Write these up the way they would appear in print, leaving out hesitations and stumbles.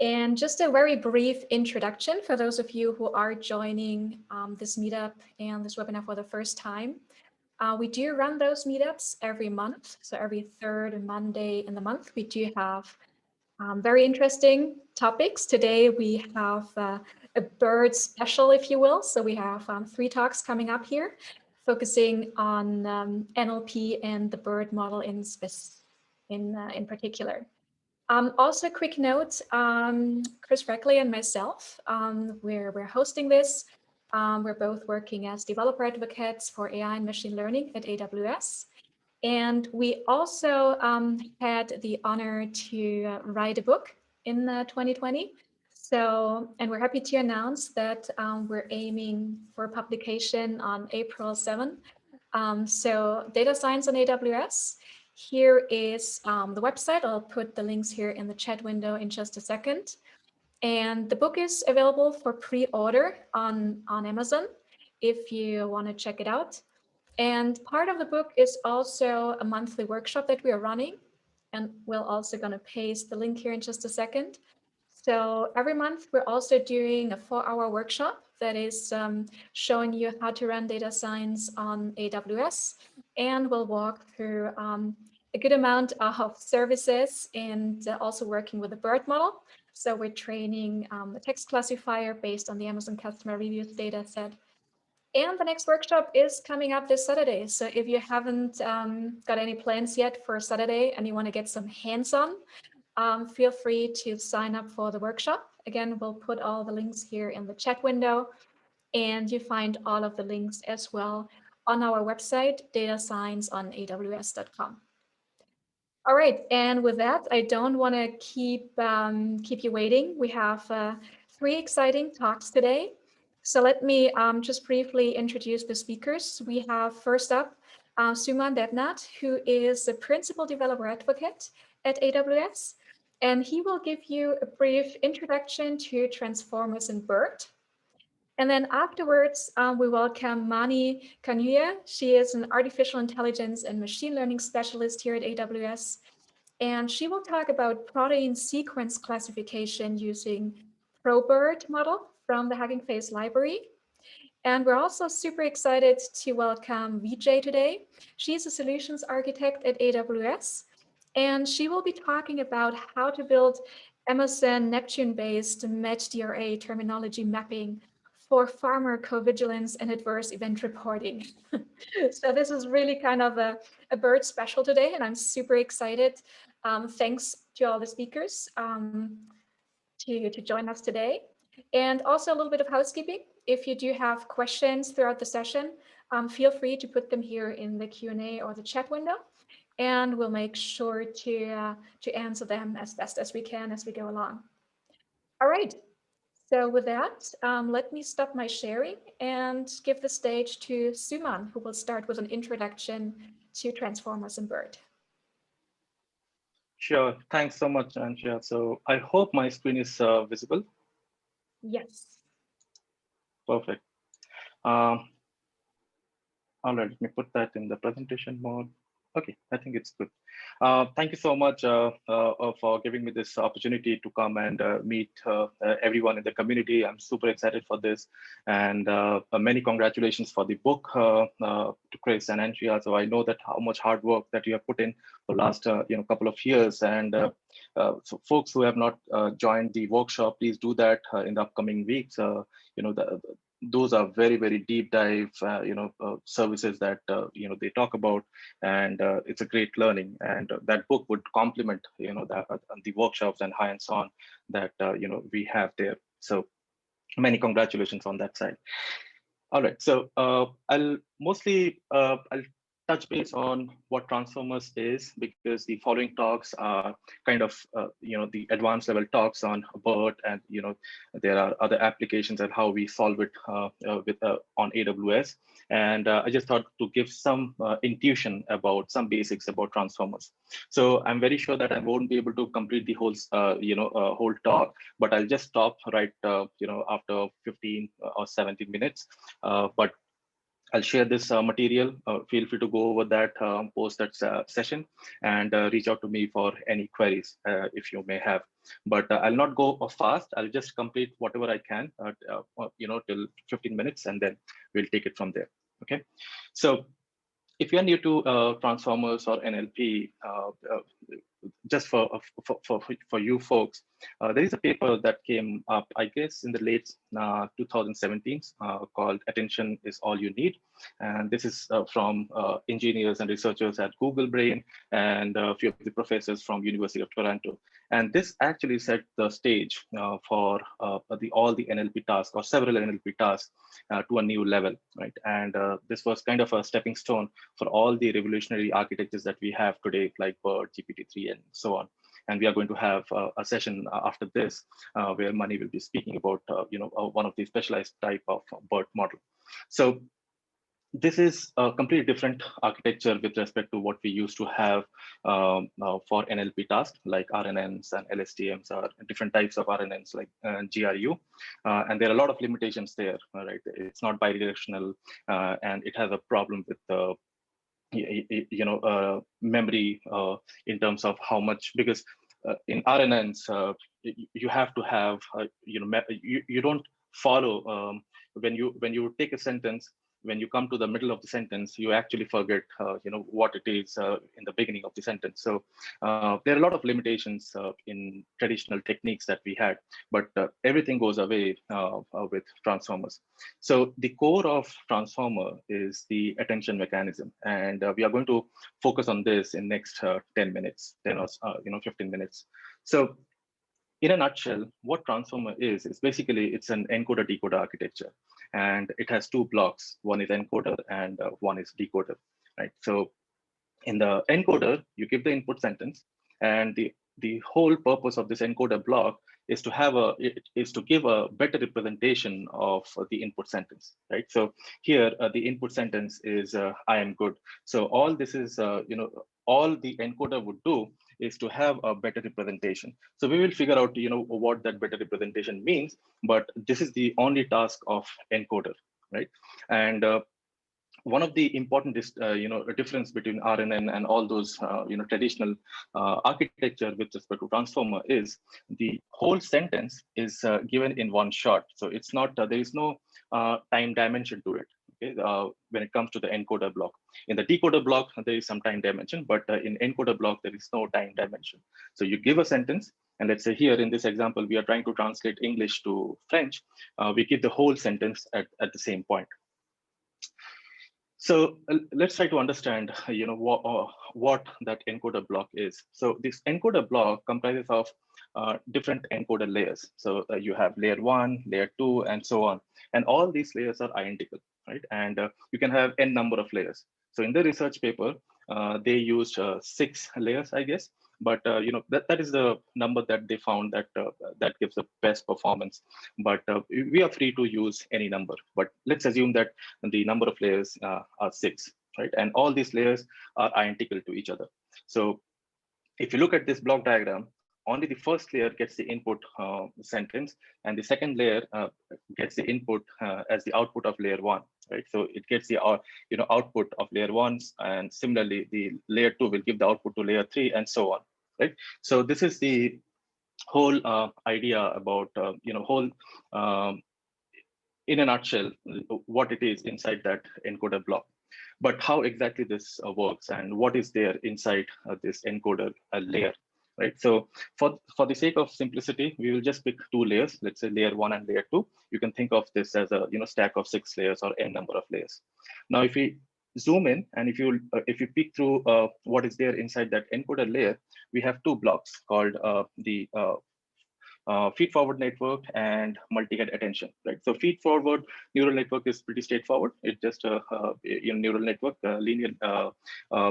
And just a very brief introduction for those of you who are joining this meetup and this webinar for the first time. We do run those meetups every month. So every third Monday in the month, we do have very interesting topics. Today we have a BERT special, if you will. So we have 3 talks coming up here, focusing on NLP and the BERT model in particular. Also, a quick note, Chris Reckley and myself, we're hosting this. We're both working as developer advocates for AI and machine learning at AWS. And we also had the honor to write a book in 2020. So, and we're happy to announce that we're aiming for publication on April 7. So data science on AWS. Here is the website. I'll put the links here in the chat window in just a second. And the book is available for pre-order on Amazon if you want to check it out. And part of the book is also a monthly workshop that we are running. And we're also going to paste the link here in just a second. So every month, we're also doing a 4-hour workshop that is showing you how to run data science on AWS. And we'll walk through a good amount of services and also working with the BERT model. So we're training the text classifier based on the Amazon customer reviews data set. And the next workshop is coming up this Saturday. So if you haven't got any plans yet for Saturday and you want to get some hands-on, feel free to sign up for the workshop. Again, we'll put all the links here in the chat window, and you find all of the links as well on our website, datascienceonaws.com. All right, and with that, I don't want to keep you waiting. We have 3 exciting talks today. So let me just briefly introduce the speakers. We have first up Suman Debnat, who is the Principal Developer Advocate at AWS. And he will give you a brief introduction to transformers and BERT. And then afterwards, we welcome Mani Kanuya. She is an artificial intelligence and machine learning specialist here at AWS. And she will talk about protein sequence classification using ProtBERT model from the Hugging Face library. And we're also super excited to welcome Vijay today. She's a solutions architect at AWS. And she will be talking about how to build Amazon Neptune-based MedDRA terminology mapping for pharmacovigilance and adverse event reporting. So this is really kind of a BERT special today, and I'm super excited. Thanks to all the speakers to join us today. And also a little bit of housekeeping. If you do have questions throughout the session, feel free to put them here in the Q&A or the chat window, and we'll make sure to answer them as best as we can as we go along. All right. So with that, let me stop my sharing and give the stage to Suman, who will start with an introduction to transformers and BERT. Sure. Thanks so much, Anshia. So I hope my screen is visible. Yes. Perfect. All right, let me put that in the presentation mode. Okay, I think it's good. Thank you so much for giving me this opportunity to come and meet everyone in the community. I'm super excited for this, and many congratulations for the book to Chris and Andrea. So I know that how much hard work that you have put in for last couple of years, and so folks who have not joined the workshop, please do that in the upcoming weeks. Those are very, very deep dive, services that, they talk about, and it's a great learning. And that book would complement, the workshops and hands-on that, we have there. So many congratulations on that side. All right, so I'll touch base on what transformers is, because the following talks are kind of the advanced level talks on BERT, and there are other applications and how we solve it on AWS. And I just thought to give some intuition about some basics about transformers. So I'm very sure that I won't be able to complete the whole whole talk, but I'll just stop right after 15 or 17 minutes. But I'll share this material. Feel free to go over that post that session and reach out to me for any queries if you may have. But I'll not go fast. I'll just complete whatever I can, till 15 minutes, and then we'll take it from there. Okay. So if you're new to transformers or NLP, just for you folks, there is a paper that came up, I guess, in the late 2017s called "Attention is All You Need," and this is from engineers and researchers at Google Brain and a few of the professors from University of Toronto. And this actually set the stage for all the NLP tasks, or several NLP tasks, to a new level, right? And this was kind of a stepping stone for all the revolutionary architectures that we have today, like BERT, GPT-3, and so on. And we are going to have a session after this where Mani will be speaking about one of the specialized type of BERT model. So this is a completely different architecture with respect to what we used to have for NLP tasks, like RNNs and LSTMs, or different types of RNNs like GRU. And there are a lot of limitations there, right? It's not bidirectional, and it has a problem with memory in terms of how much, because in RNNs, you have to have, you don't follow, when you take a sentence, when you come to the middle of the sentence, you actually forget, what it is in the beginning of the sentence. So there are a lot of limitations in traditional techniques that we had, but everything goes away with transformers. So the core of transformer is the attention mechanism, and we are going to focus on this in next 10 minutes, 10 or 15 minutes. So in a nutshell, what transformer is basically, it's an encoder decoder architecture, and it has two blocks. One is encoder and one is decoder, right? So in the encoder, you give the input sentence, and the whole purpose of this encoder block is to give a better representation of the input sentence, right? So here the input sentence is I am good. So all this is all the encoder would do is to have a better representation. So we will figure out what that better representation means, but this is the only task of encoder, right? And one of the important difference between RNN and all those traditional architecture with respect to transformer is the whole sentence is given in one shot. So it's not there is no time dimension to it. Okay, when it comes to the encoder block. In the decoder block, there is some time dimension, but in encoder block, there is no time dimension. So you give a sentence, and let's say here in this example, we are trying to translate English to French. We give the whole sentence at the same point. So let's try to understand, what that encoder block is. So this encoder block comprises of different encoder layers. So you have layer 1, layer 2, and so on. And all these layers are identical, right? And you can have n number of layers. So in the research paper, they used 6 layers, I guess. But that is the number that they found that gives the best performance. But we are free to use any number. But let's assume that the number of layers are 6, right? And all these layers are identical to each other. So if you look at this block diagram, only the first layer gets the input sentence, and the second layer gets the input as the output of layer 1, right? So it gets the output of layer 1, and similarly the layer 2 will give the output to layer 3, and so on, right? So this is the whole idea about whole in a nutshell what it is inside that encoder block. But how exactly this works, and what is there inside this encoder layer, right? So for the sake of simplicity, we will just pick 2 layers. Let's say layer 1 and layer 2. You can think of this as a stack of 6 layers or n number of layers. Now, if we zoom in, and if you peek through what is there inside that encoder layer, we have 2 blocks called the feedforward network and multi-head attention, right? So feedforward neural network is pretty straightforward. It's just a neural network, linear,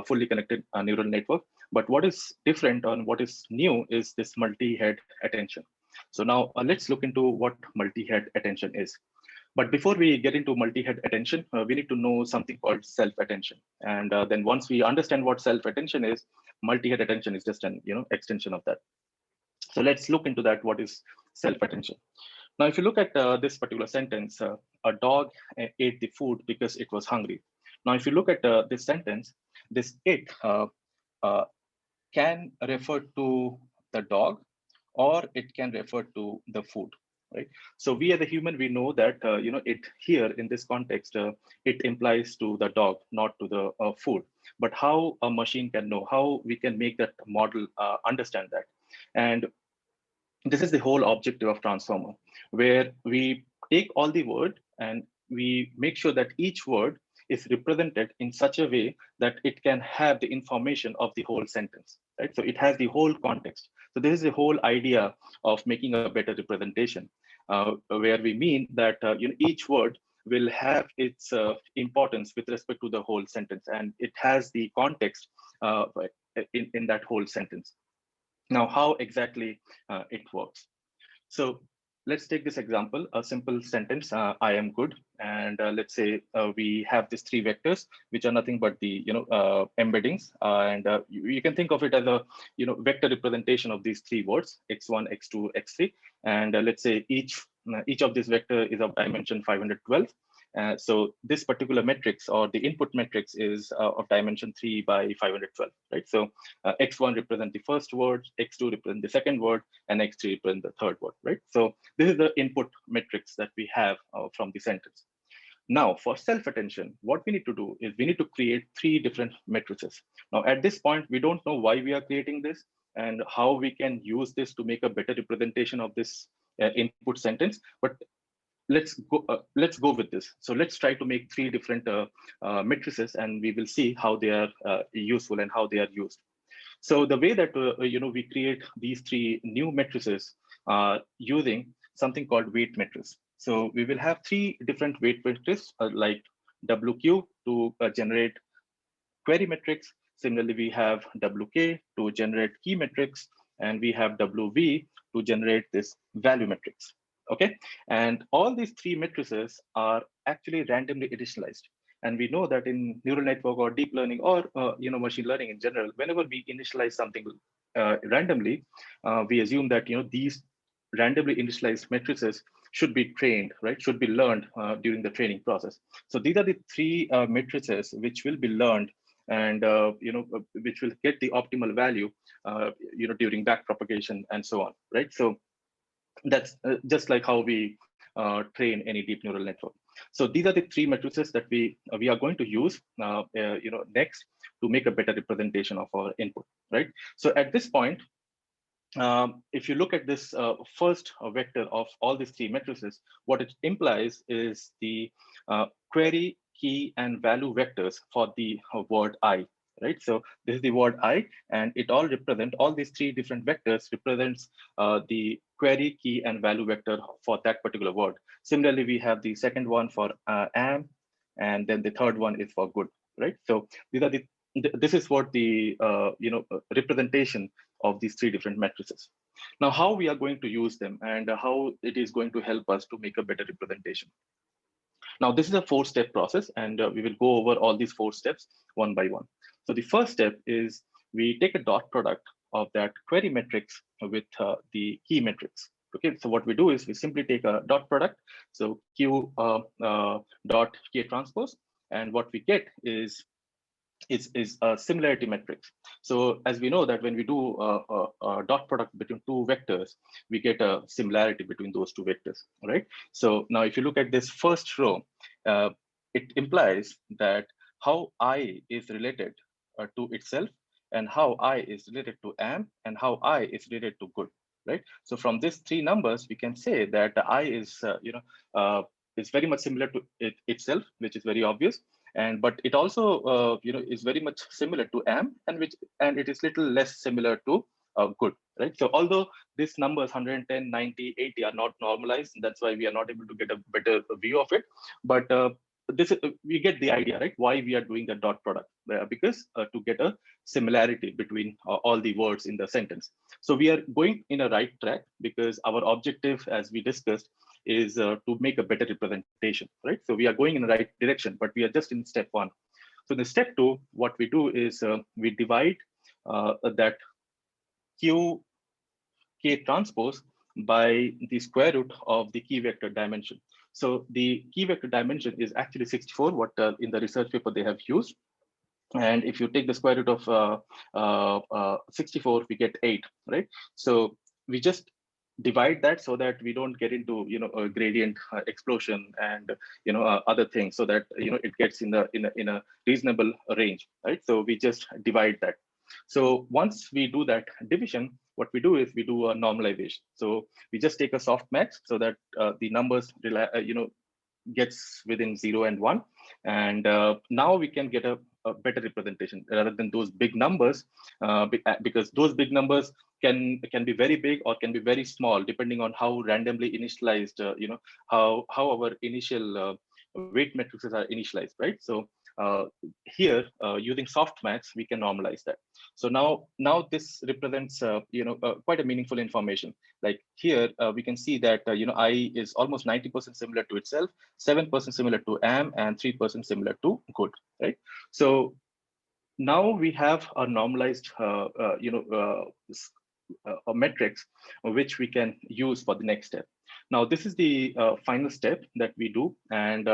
fully connected neural network. But what is different and what is new is this multi-head attention. So now let's look into what multi-head attention is. But before we get into multi-head attention, we need to know something called self-attention. And then once we understand what self-attention is, multi-head attention is just an extension of that. So let's look into that. What is self-attention? Now, if you look at this particular sentence, a dog ate the food because it was hungry. Now, if you look at this sentence, this it uh, can refer to the dog, or it can refer to the food, right? So we as a human, we know that it here in this context, it implies to the dog, not to the food. But how a machine can know, how we can make that model understand that, and this is the whole objective of transformer, where we take all the word and we make sure that each word is represented in such a way that it can have the information of the whole sentence, right? So it has the whole context. So this is the whole idea of making a better representation, where we mean that each word will have its importance with respect to the whole sentence, and it has the context in that whole sentence. Now, how exactly it works? So let's take this example, a simple sentence, I am good. And let's say we have these three vectors, which are nothing but the embeddings. And you can think of it as a vector representation of these three words, x1, x2, x3. And let's say each of these vector is of dimension 512. So this particular matrix, or the input matrix, is of dimension 3 by 512, right? So x1 represent the first word, x2 represent the second word, and x3 represent the third word, right? So this is the input matrix that we have from the sentence. Now, for self-attention, what we need to do is we need to create three different matrices. Now, at this point, we don't know why we are creating this and how we can use this to make a better representation of this input sentence. But let's go with this. So let's try to make three different matrices, and we will see how they are useful and how they are used. So the way that we create these three new matrices using something called weight matrix. So we will have three different weight matrices like WQ to generate query metrics. Similarly, we have WK to generate key metrics, and we have WV to generate this value metrics. Okay, and all these three matrices are actually randomly initialized. And we know that in neural network or deep learning, or machine learning in general, whenever we initialize something randomly, we assume that these randomly initialized matrices should be trained, right? Should be learned during the training process. So these are the three matrices which will be learned, and which will get the optimal value during back propagation and so on, right? So that's just like how we train any deep neural network. So these are the three matrices that we are going to use next to make a better representation of our input, right? So at this point, if you look at this first vector of all these three matrices, what it implies is the query, key, and value vectors for the word I, right? So this is the word I, and it all these three different vectors represents the query, key, and value vector for that particular word. Similarly, we have the second one for am, and then the third one is for good, right? So these are this is what the representation of these three different matrices. Now, how we are going to use them and how it is going to help us to make a better representation. Now, this is a four-step process, and we will go over all these four steps one by one. So the first step is we take a dot product of that query matrix with the key matrix. Okay, so what we do is we simply take a dot product, so q dot k transpose, and what we get is a similarity matrix. So as we know that when we do a dot product between two vectors, we get a similarity between those two vectors, right? So now if you look at this first row, it implies that how I is related to itself, and how I is related to am, and how I is related to good, right? So from these three numbers, we can say that the I is very much similar to itself, which is very obvious. And but it also is very much similar to am, and it is little less similar to good, right? So although these numbers 110, 90, 80 are not normalized, that's why we are not able to get a better view of it. But we get the idea, right? Why we are doing the dot product, because to get a similarity between all the words in the sentence. So we are going in a right track, because our objective, as we discussed, is to make a better representation, right? So we are going in the right direction, but we are just in step one. So in step two, what we do is we divide that q k transpose by the square root of the key vector dimension. So the key vector dimension is actually 64, what in the research paper they have used. And if you take the square root of 64, we get 8, right? So we just divide that so that we don't get into a gradient explosion and other things, so that it gets in a reasonable range, right? So we just divide that. So once we do that division, what we do is we do a normalization. So we just take a softmax so that the numbers gets within 0 and 1, and now we can get a better representation rather than those big numbers, because those big numbers can be very big or can be very small depending on how randomly initialized how our initial weight matrices are initialized, right? So here using softmax we can normalize that. So now this represents quite a meaningful information. Like here we can see that I is almost 90% similar to itself, 7% similar to am, and 3% similar to good, right? So now we have a normalized a matrix which we can use for the next step. Now this is the final step that we do, and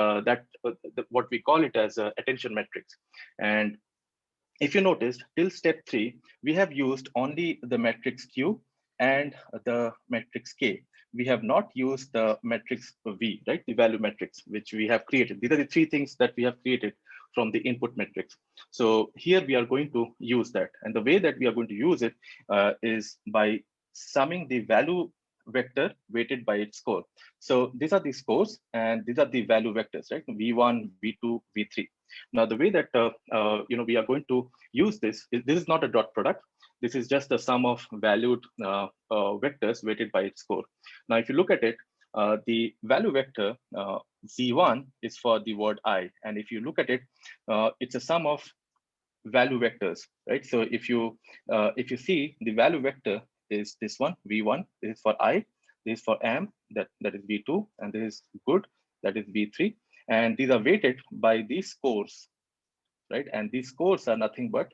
what we call it as attention matrix. And if you noticed, till step 3, we have used only the matrix Q and the matrix K. We have not used the matrix V, right? The value matrix, which we have created. These are the 3 things that we have created from the input matrix. So here we are going to use that. And the way that we are going to use it is by summing the value vector weighted by its score. So these are the scores and these are the value vectors, right? V1, V2, V3. Now, the way that we are going to use this is not a dot product. This is just the sum of valued vectors weighted by its score. Now, if you look at it, the value vector Z1 is for the word I, and if you look at it, it's a sum of value vectors, right? So if you see, the value vector is this one, V1. This is for I. This is for am, that is V2, and this is good, that is V3. And these are weighted by these scores, right? And these scores are nothing but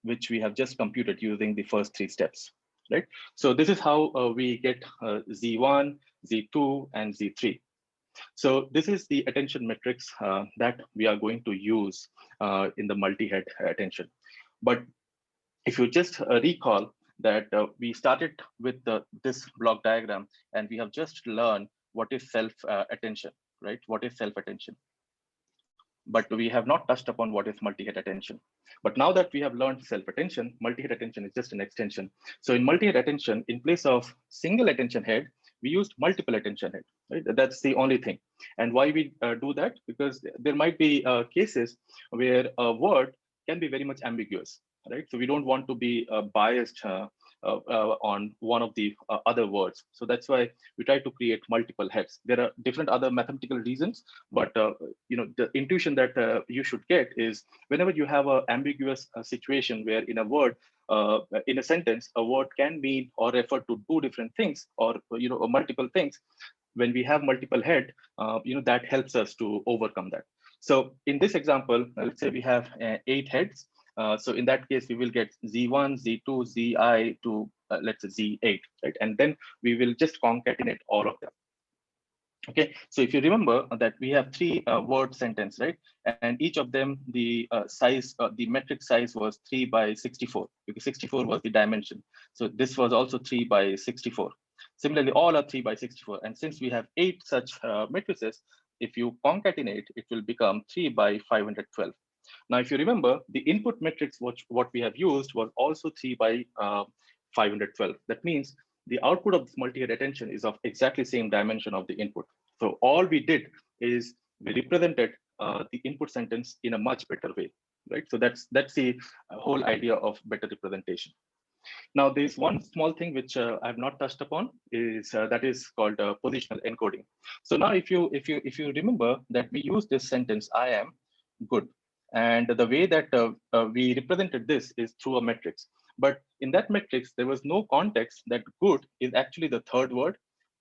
which we have just computed using the first 3 steps, right? So this is how we get Z1, Z2, and Z3. So this is the attention matrix that we are going to use in the multi-head attention. But if you just recall that we started with this block diagram, and we have just learned what is self-attention, right? What is self-attention? But we have not touched upon what is multi-head attention. But now that we have learned self-attention, multi-head attention is just an extension. So in multi-head attention, in place of single attention head, we used multiple attention head, right? That's the only thing. And why we do that? Because there might be cases where a word can be very much ambiguous, right? So we don't want to be biased on one of the other words. So that's why we try to create multiple heads. There are different other mathematical reasons, but the intuition that you should get is whenever you have an ambiguous situation where in a word, in a sentence, a word can mean or refer to 2 different things, or multiple things. When we have multiple head, that helps us to overcome that. So in this example, let's say we have 8 heads. So in that case, we will get Z1, Z2, Zi to let's say Z8, right? And then we will just concatenate all of them. Okay, so if you remember that we have 3 word sentence, right? And each of them, the size, the metric size was 3 by 64, because 64 was the dimension. So this was also 3 by 64. Similarly, all are 3 by 64. And since we have 8 such matrices, if you concatenate, it will become 3 by 512. Now, if you remember, the input matrix, what we have used was also 3 by 512. That means the output of this multi-head attention is of exactly same dimension of the input. So all we did is we represented the input sentence in a much better way, right? So that's the whole idea of better representation. Now, there's one small thing which I have not touched upon, is that is called positional encoding. So now, if you remember that we use this sentence, I am good, and the way that we represented this is through a matrix. But in that matrix, there was no context that good is actually the third word,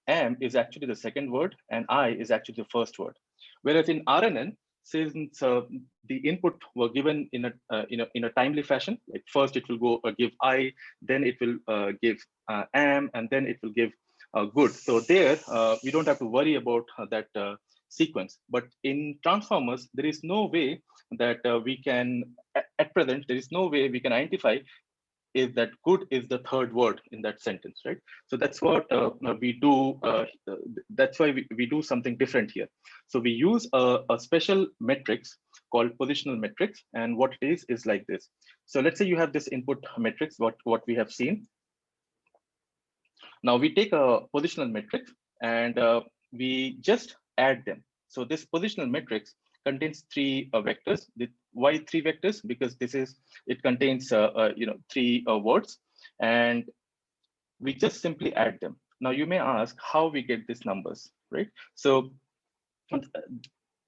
am is actually the second word, and I is actually the first word. Whereas in RNN, since the input were given in a timely fashion, like first it will go give I, then it will give am, and then it will give good. So there, we don't have to worry about that sequence. But in transformers, there is no way that we can, at present, there is no way we can identify is that good is the third word in that sentence, right? So that's what we do. That's why we do something different here. So we use a special matrix called positional matrix. And what it is like this. So let's say you have this input matrix, what we have seen. Now we take a positional matrix and we just add them. So this positional matrix contains three vectors. Why three vectors? Because it contains three words, and we just simply add them. Now you may ask how we get these numbers, right? So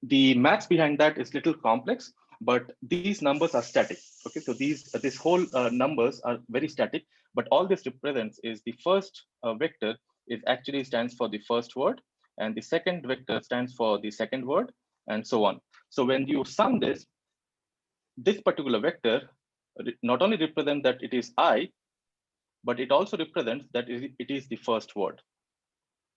the maths behind that is little complex, but these numbers are static. Okay, so this whole numbers are very static, but all this represents is the first vector is actually stands for the first word, and the second vector stands for the second word, and so on. So when you sum this particular vector not only represents that it is I, but it also represents that it is the first word.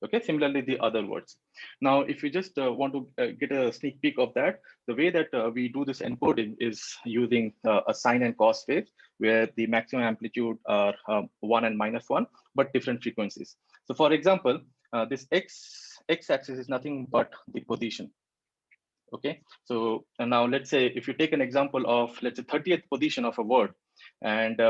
Okay, similarly the other words. Now, if you just want to get a sneak peek of that, the way that we do this encoding is using a sine and cos wave, where the maximum amplitude are 1 and -1, but different frequencies. So for example, this x-axis is nothing but the position. Okay, so now let's say if you take an example of, let's say, 30th position of a word, and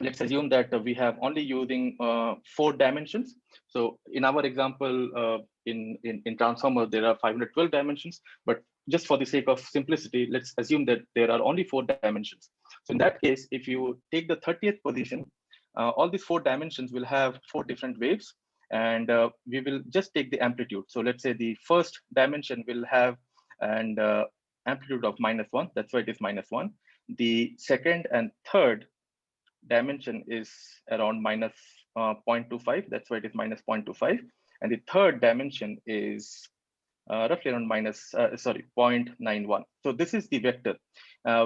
let's assume that we have only using 4 dimensions. So in our example, in transformer, there are 512 dimensions, but just for the sake of simplicity, let's assume that there are only 4 dimensions. So in that case, if you take the 30th position, all these 4 dimensions will have 4 different waves, and we will just take the amplitude. So let's say the first dimension will have an amplitude of -1. That's why it is -1. The second and third dimension is around minus 0.25. That's why it is minus 0.25. And the third dimension is roughly around 0.91. So this is the vector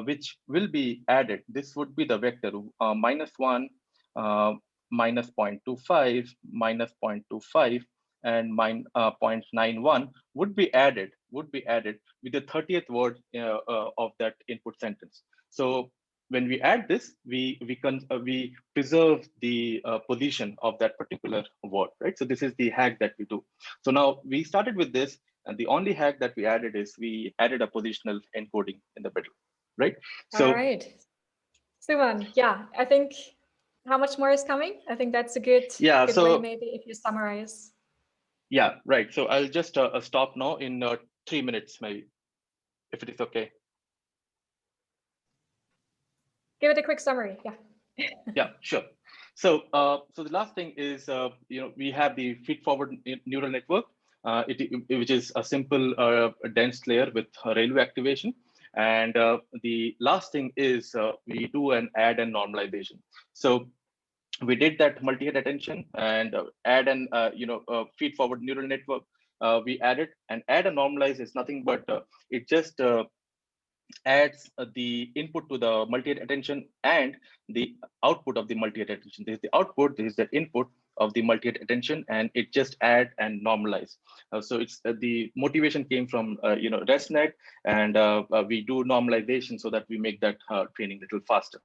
which will be added. This would be the vector -1, minus 0.25, minus 0.25, and 0.91 would be added with the 30th word of that input sentence. So when we add this, we preserve the position of that particular word, right? So this is the hack that we do. So now we started with this, and the only hack that we added is we added a positional encoding in the middle, right? So all right, Suman, yeah, I think how much more is coming? I think that's a good way, maybe, if you summarize. Yeah, right. So I'll just stop now in 3 minutes, maybe, if it is okay. Give it a quick summary. Yeah. Yeah, sure. So, so the last thing is, we have the feedforward neural network, which is a simple dense layer with railway activation. And the last thing is we do an add and normalization. So we did that multi-head attention and add and feed forward neural network. We added, and add and normalize is nothing but it just adds the input to the multi-head attention and the output of the multi-head attention. This is the output, this is the input of the multi-head attention, and it just add and normalize. So it's the motivation came from ResNet, and we do normalization so that we make that training a little faster.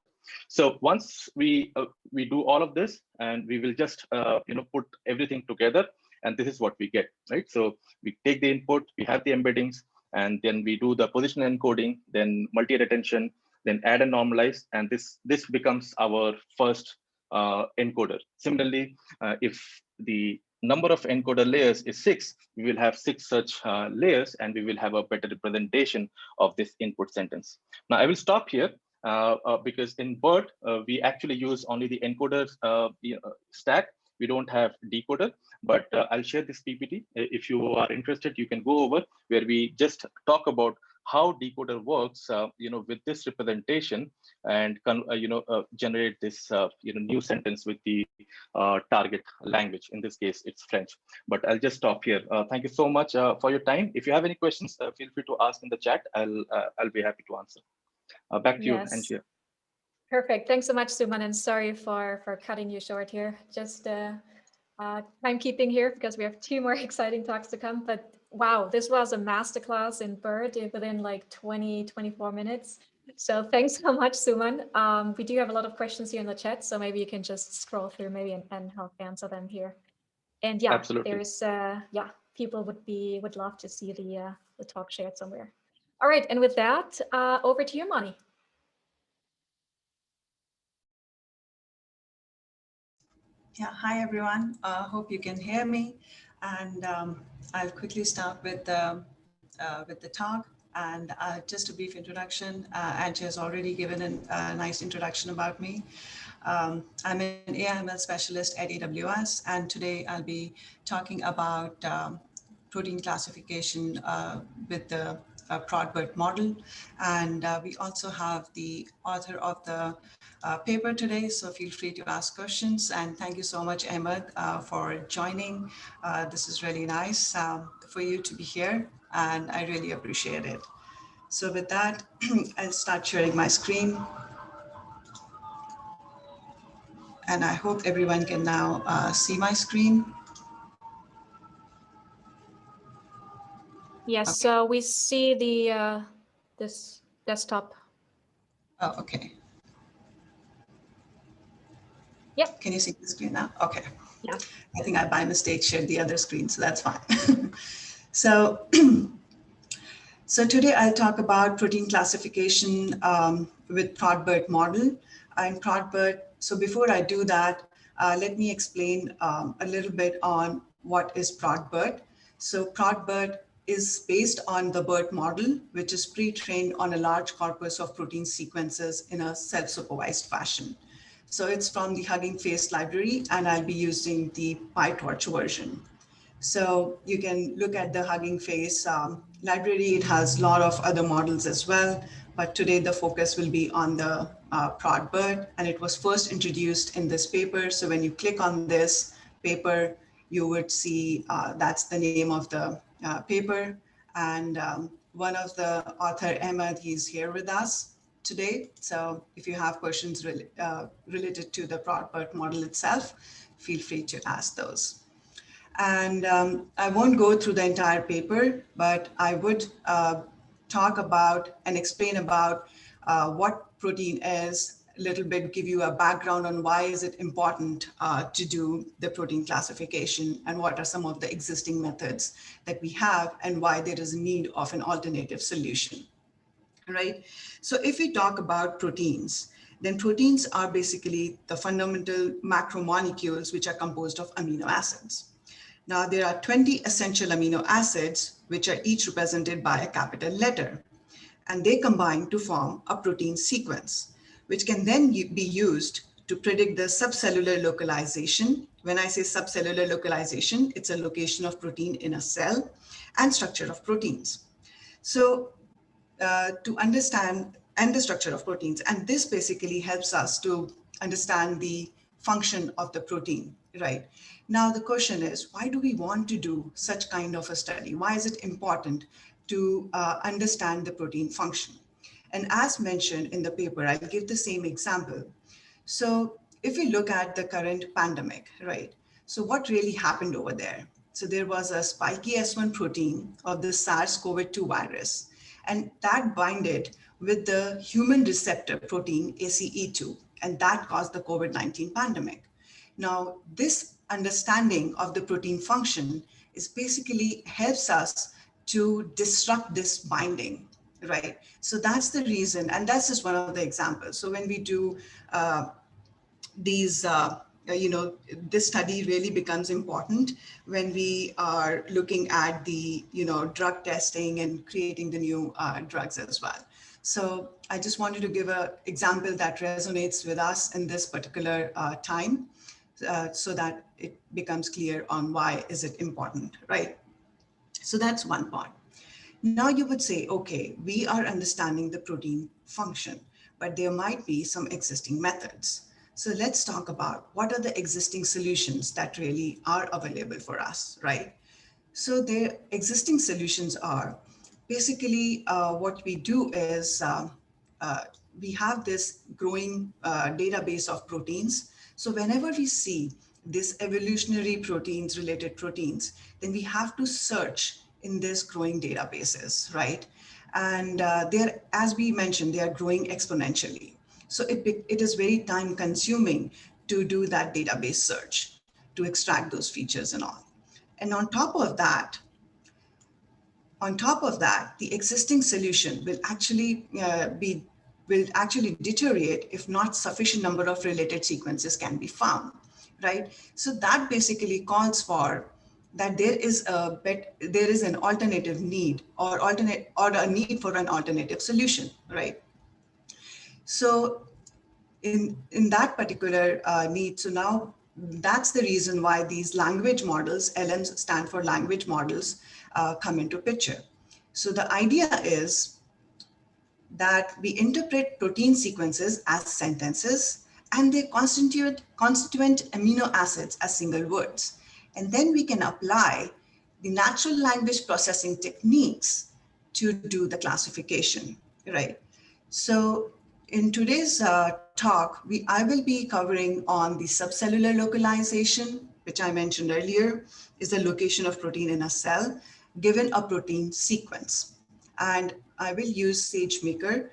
So once we do all of this, and we will just put everything together, and this is what we get, right? So we take the input, we have the embeddings, and then we do the positional encoding, then multi-head attention, then add and normalize, and this becomes our first encoder. Similarly, if the number of encoder layers is 6, we will have 6 such layers, and we will have a better representation of this input sentence. Now I will stop here because in BERT, we actually use only the encoder stack. We don't have decoder, but I'll share this PPT. If you are interested, you can go over where we just talk about how decoder works, with this representation, and generate this, new sentence with the target language. In this case, it's French. But I'll just stop here. Thank you so much for your time. If you have any questions, feel free to ask in the chat. I'll be happy to answer. Back to you, Anshia. Perfect. Thanks so much, Suman, and sorry for cutting you short here. Just timekeeping here because we have two more exciting talks to come. But wow, this was a masterclass in BERT within like 20, 24 minutes. So thanks so much, Suman. We do have a lot of questions here in the chat, so maybe you can just scroll through maybe and help answer them here. And yeah, Absolutely. there's people would love to see the talk shared somewhere. All right, and with that, over to you, Moni. Yeah, hi everyone. Hope you can hear me. And I'll quickly start with the talk. And just a brief introduction. Angie has already given a nice introduction about me. I'm an AI/ML specialist at AWS, and today I'll be talking about protein classification with the ProtBERT model. And we also have the author of the paper today, so feel free to ask questions. And thank you so much, Ahmed, for joining. This is really nice for you to be here, and I really appreciate it. So with that, I'll start sharing my screen. And I hope everyone can now see my screen. Yes, okay. So we see the this desktop. Oh, okay. Yep. Can you see the screen now? Okay. Yeah. I think I by mistake shared the other screen, so that's fine. So, so today I'll talk about protein classification with ProtBERT model and ProtBERT. So before I do that, let me explain a little bit on what is ProtBERT. So ProtBERT is based on the BERT model, which is pre-trained on a large corpus of protein sequences in a self-supervised fashion. So it's from the Hugging Face library, and I'll be using the PyTorch version. So you can look at the Hugging Face library. It has a lot of other models as well, but today the focus will be on the ProtBERT, and it was first introduced in this paper. So when you click on this paper, you would see that's the name of the paper. And one of the author, Ahmed, he's here with us today. So if you have questions related to the ProtBERT model itself, feel free to ask those. And I won't go through the entire paper, but I would talk about and explain about what protein is, a little bit give you a background on why is it important to do the protein classification and what are some of the existing methods that we have and why there is a need of an alternative solution, right? So if we talk about proteins, then proteins are basically the fundamental macromolecules which are composed of amino acids. Now, there are 20 essential amino acids, which are each represented by a capital letter, and they combine to form a protein sequence, which can then be used to predict the subcellular localization. When I say subcellular localization, it's a location of protein in a cell and structure of proteins. So to understand and the structure of proteins, and this basically helps us to understand the function of the protein, right? Now, the question is, why do we want to do such kind of a study? Why is it important to understand the protein function? And as mentioned in the paper, I'll give the same example. So if we look at the current pandemic, right? So what really happened over there? So there was a spiky S1 protein of the SARS-CoV-2 virus, and that binded with the human receptor protein ACE2, and that caused the COVID-19 pandemic. Now, this understanding of the protein function is basically helps us to disrupt this binding, right? So that's the reason, and that's just one of the examples. So when we do these, this study really becomes important when we are looking at the, drug testing and creating the new drugs as well. So I just wanted to give an example that resonates with us in this particular time, so that it becomes clear on why is it important, right? So that's one part. Now you would say, okay, we are understanding the protein function, but there might be some existing methods. So let's talk about what are the existing solutions that really are available for us, right? So the existing solutions are basically what we do is we have this growing database of proteins. So whenever we see this evolutionary proteins, related proteins, then we have to search in this growing databases, right? And they're, as we mentioned, they are growing exponentially. So it is very time consuming to do that database search, to extract those features and all. And on top of that, the existing solution will actually deteriorate if not sufficient number of related sequences can be found, right? So that basically calls for that there is an alternative need or a need for an alternative solution, right? So in that particular need, so now that's the reason why these language models, LMs stand for language models, come into picture. So the idea is that we interpret protein sequences as sentences and their constituent amino acids as single words. And then we can apply the natural language processing techniques to do the classification, right? So in today's talk, I will be covering on the subcellular localization, which I mentioned earlier, is the location of protein in a cell given a protein sequence. And I will use SageMaker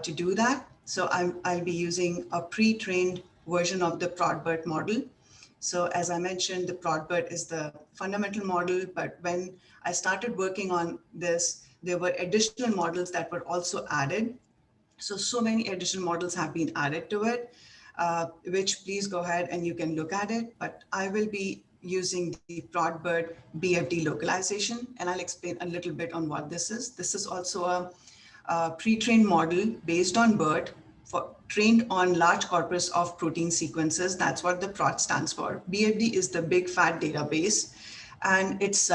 to do that. So I'll be using a pre-trained version of the ProtBERT model. So as I mentioned, the ProtBERT is the fundamental model, but when I started working on this, there were additional models that were also added. So many additional models have been added to it, which please go ahead and you can look at it. But I will be using the ProtBERT BFD localization, and I'll explain a little bit on what this is. This is also a pre-trained model based on BERT, trained on large corpus of protein sequences. That's what the PROT stands for. BFD is the big fat database, and it's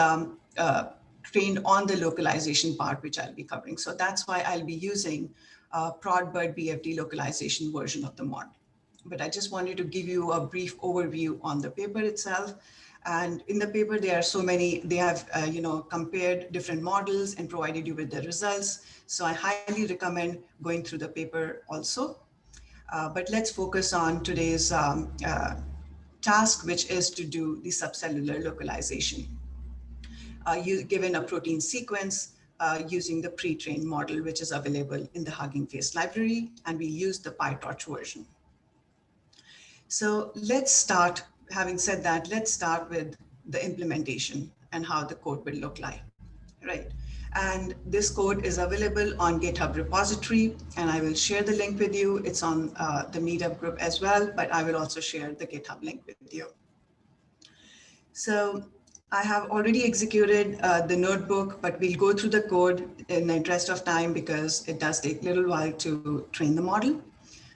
trained on the localization part, which I'll be covering. So that's why I'll be using ProtBERT BFD localization version of the model. But I just wanted to give you a brief overview on the paper itself. And in the paper, there are so many, they have compared different models and provided you with the results. So I highly recommend going through the paper also. But let's focus on today's task, which is to do the subcellular localization. Given a protein sequence using the pre-trained model, which is available in the Hugging Face library, and we use the PyTorch version. So let's start, having said that, let's start with the implementation and how the code will look like, right? And this code is available on GitHub repository, and I will share the link with you. It's on the Meetup group as well, but I will also share the GitHub link with you. So I have already executed the notebook, but we'll go through the code in the interest of time because it does take a little while to train the model.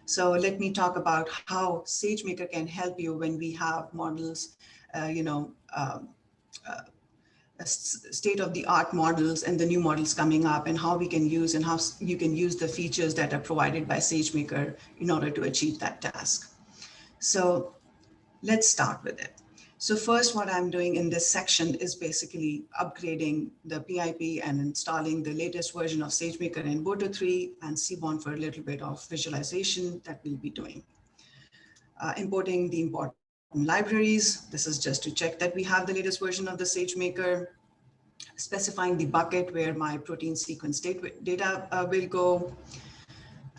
So let me talk about how SageMaker can help you when we have models, state-of-the-art models and the new models coming up, and how we can use and how you can use the features that are provided by SageMaker in order to achieve that task. So let's start with it. So first, what I'm doing in this section is basically upgrading the PIP and installing the latest version of SageMaker and Boto 3 and Seaborn for a little bit of visualization that we'll be doing. Importing the important libraries. This is just to check that we have the latest version of the SageMaker. Specifying the bucket where my protein sequence data will go.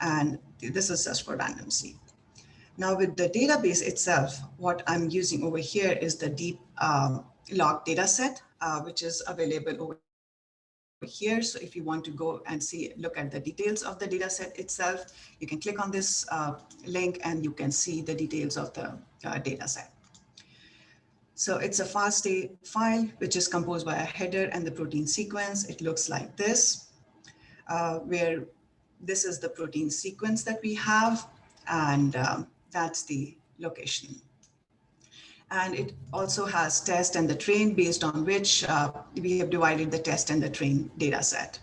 And this is just for random seed. Now with the database itself, what I'm using over here is the deep log data set, which is available over here. So if you want to go and look at the details of the data set itself, you can click on this link and you can see the details of the data set. So it's a FASTA file, which is composed by a header and the protein sequence. It looks like this, where this is the protein sequence that we have, and that's the location. And it also has test and the train, based on which we have divided the test and the train data set.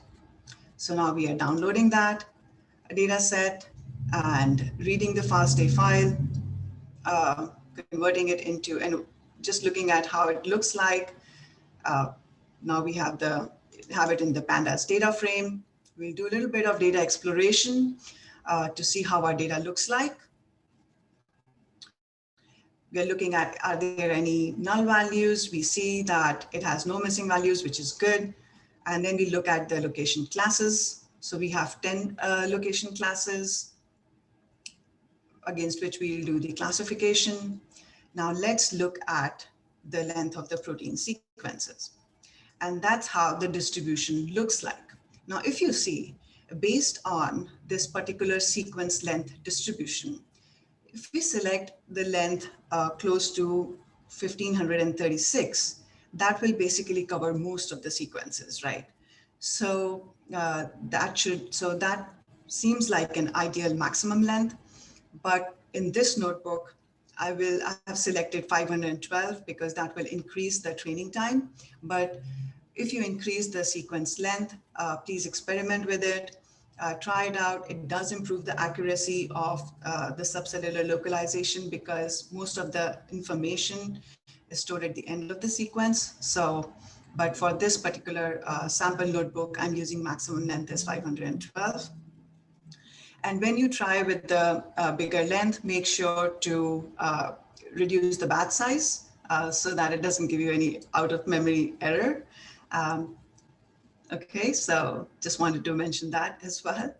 So now we are downloading that data set and reading the FASTA file, converting it into, and just looking at how it looks like. Now we have it in the pandas data frame. We'll do a little bit of data exploration to see how our data looks like. We are looking at, are there any null values? We see that it has no missing values, which is good. And then we look at the location classes. So we have 10 location classes against which we'll do the classification. Now let's look at the length of the protein sequences. And that's how the distribution looks like. Now, if you see, based on this particular sequence length distribution, if we select the length close to 1536, that will basically cover most of the sequences, right? So that seems like an ideal maximum length. But in this notebook, I have selected 512 because that will increase the training time. But if you increase the sequence length, please experiment with it. Try it out. It does improve the accuracy of the subcellular localization because most of the information is stored at the end of the sequence. So, but for this particular sample notebook, I'm using maximum length as 512. And when you try with the bigger length, make sure to reduce the batch size so that it doesn't give you any out of memory error. Okay, so just wanted to mention that as well.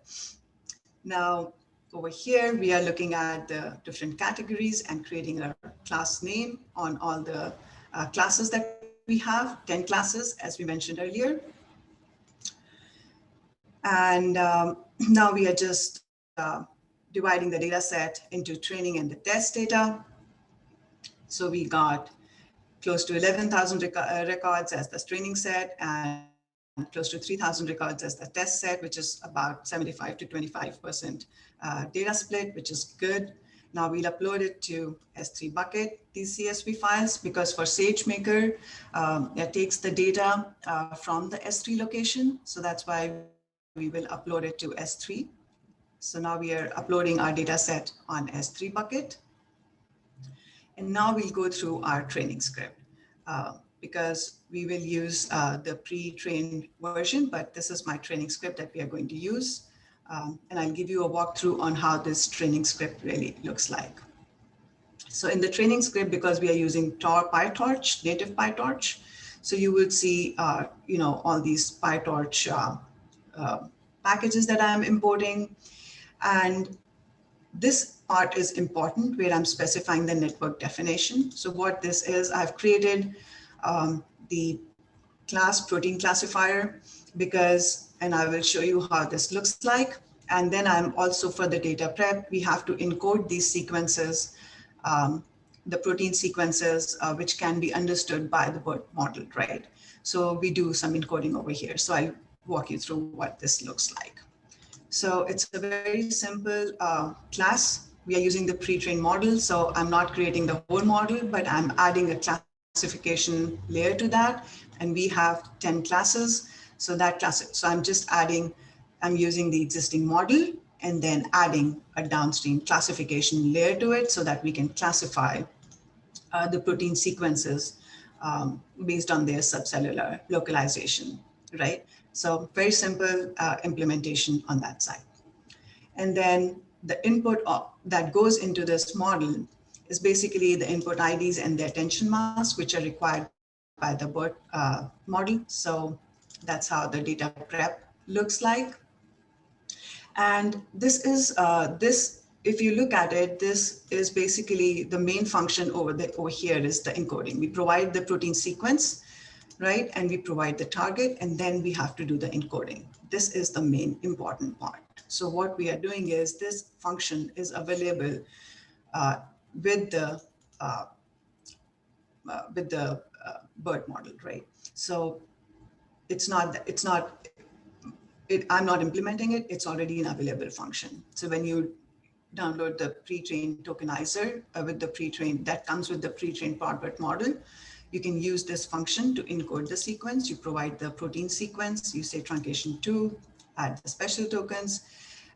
Now, over here, we are looking at the different categories and creating a class name on all the classes that we have, 10 classes, as we mentioned earlier. And now we are just dividing the data set into training and the test data. So we got close to 11,000 records as the training set and close to 3,000 records as the test set, which is about 75 to 25% data split, which is good. Now we'll upload it to S3 bucket, these CSV files, because for SageMaker, it takes the data from the S3 location. So that's why we will upload it to S3. So now we are uploading our data set on S3 bucket. And now we'll go through our training script because we will use the pre-trained version, but this is my training script that we are going to use. And I'll give you a walkthrough on how this training script really looks like. So in the training script, because we are using PyTorch, native PyTorch, so you will see, all these PyTorch packages that I'm importing. And this part is important where I'm specifying the network definition. So what this is, I've created the class protein classifier and I will show you how this looks like. And then I'm also for the data prep, we have to encode these sequences, the protein sequences, which can be understood by the BERT model, right? So we do some encoding over here. So I'll walk you through what this looks like. So it's a very simple class. We are using the pre-trained model. So I'm not creating the whole model, but I'm adding a classification layer to that. And we have 10 classes. So I'm using the existing model and then adding a downstream classification layer to it so that we can classify the protein sequences based on their subcellular localization, right? So very simple implementation on that side. And then the input that goes into this model is basically the input IDs and the attention masks, which are required by the BERT model. So that's how the data prep looks like. And this is, if you look at it, this is basically the main function over here is the encoding. We provide the protein sequence, right? And we provide the target, and then we have to do the encoding. This is the main important part. So what we are doing is this function is available with the BERT model, right? So I'm not implementing it. It's already an available function. So when you download the pre-trained tokenizer that comes with the pre-trained ProtBERT model, you can use this function to encode the sequence. You provide the protein sequence, you say truncation 2, add the special tokens.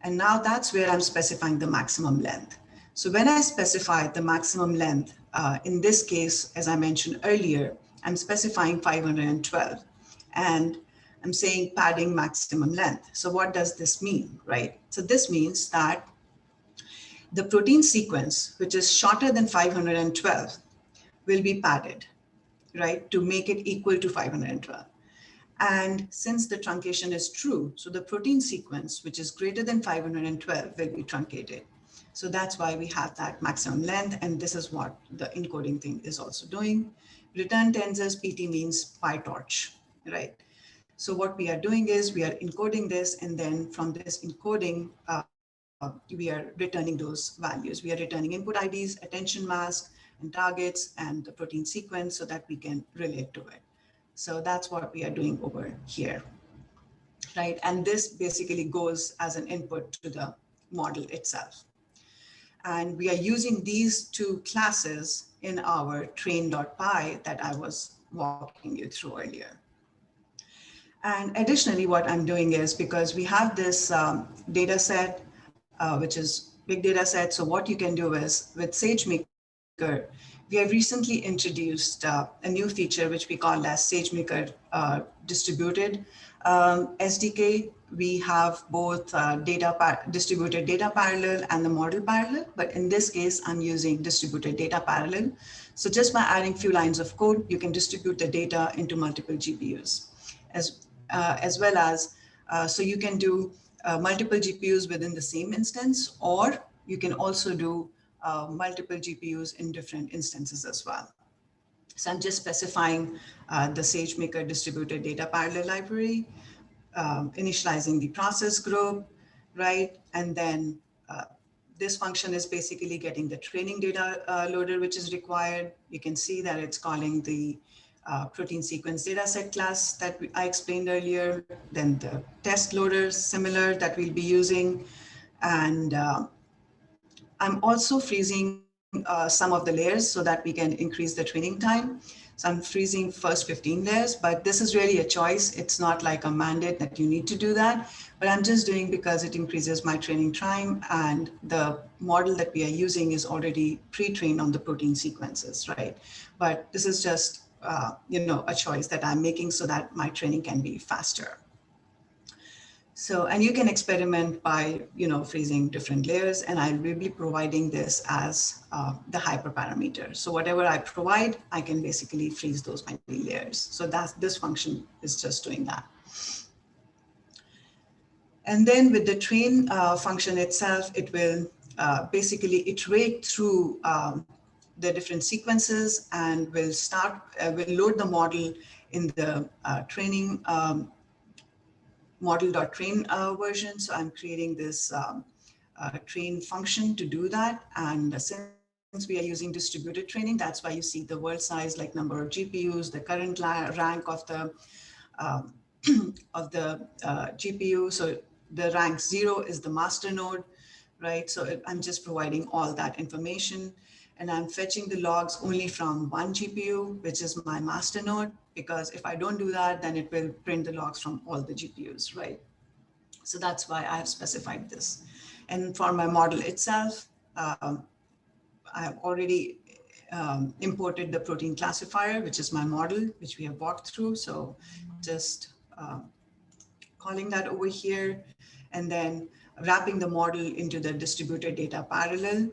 And now that's where I'm specifying the maximum length. So when I specify the maximum length, in this case, as I mentioned earlier, I'm specifying 512. And I'm saying padding maximum length. So what does this mean, right? So this means that the protein sequence, which is shorter than 512, will be padded, right, to make it equal to 512. And since the truncation is true, so the protein sequence, which is greater than 512, will be truncated. So that's why we have that maximum length. And this is what the encoding thing is also doing. Return tensors, PT means PyTorch, right? So what we are doing is we are encoding this, and then from this encoding, we are returning those values. We are returning input IDs, attention mask, and targets, and the protein sequence so that we can relate to it. So that's what we are doing over here, right? And this basically goes as an input to the model itself. And we are using these two classes in our train.py that I was walking you through earlier. And additionally, what I'm doing is, because we have this data set, which is big data set. So what you can do is with SageMaker, we have recently introduced a new feature, which we call as SageMaker distributed SDK. We have both distributed data parallel and the model parallel, but in this case, I'm using distributed data parallel. So just by adding few lines of code, you can distribute the data into multiple GPUs, as well as, so you can do multiple GPUs within the same instance, or you can also do multiple GPUs in different instances as well. So I'm just specifying the SageMaker distributed data parallel library, initializing the process group, right? And then this function is basically getting the training data loader, which is required. You can see that it's calling the protein sequence dataset class that I explained earlier. Then the test loader, similar, that we'll be using. And I'm also freezing some of the layers so that we can increase the training time. So I'm freezing first 15 layers, but this is really a choice. It's not like a mandate that you need to do that, but I'm just doing because it increases my training time, and the model that we are using is already pre-trained on the protein sequences, right? But this is just a choice that I'm making so that my training can be faster. So, and you can experiment by, freezing different layers, and I will be providing this as the hyperparameter. So whatever I provide, I can basically freeze those many layers. So this function is just doing that. And then with the train function itself, it will basically iterate through the different sequences, and will load the model in the training model.train version. So I'm creating this train function to do that. And since we are using distributed training, that's why you see the world size, like number of GPUs, the current rank of the GPU. So the rank 0 is the master node, right? So I'm just providing all that information, and I'm fetching the logs only from one GPU, which is my master node, because if I don't do that, then it will print the logs from all the GPUs, right? So that's why I have specified this. And for my model itself, I have already imported the protein classifier, which is my model, which we have walked through. So just calling that over here, and then wrapping the model into the distributed data parallel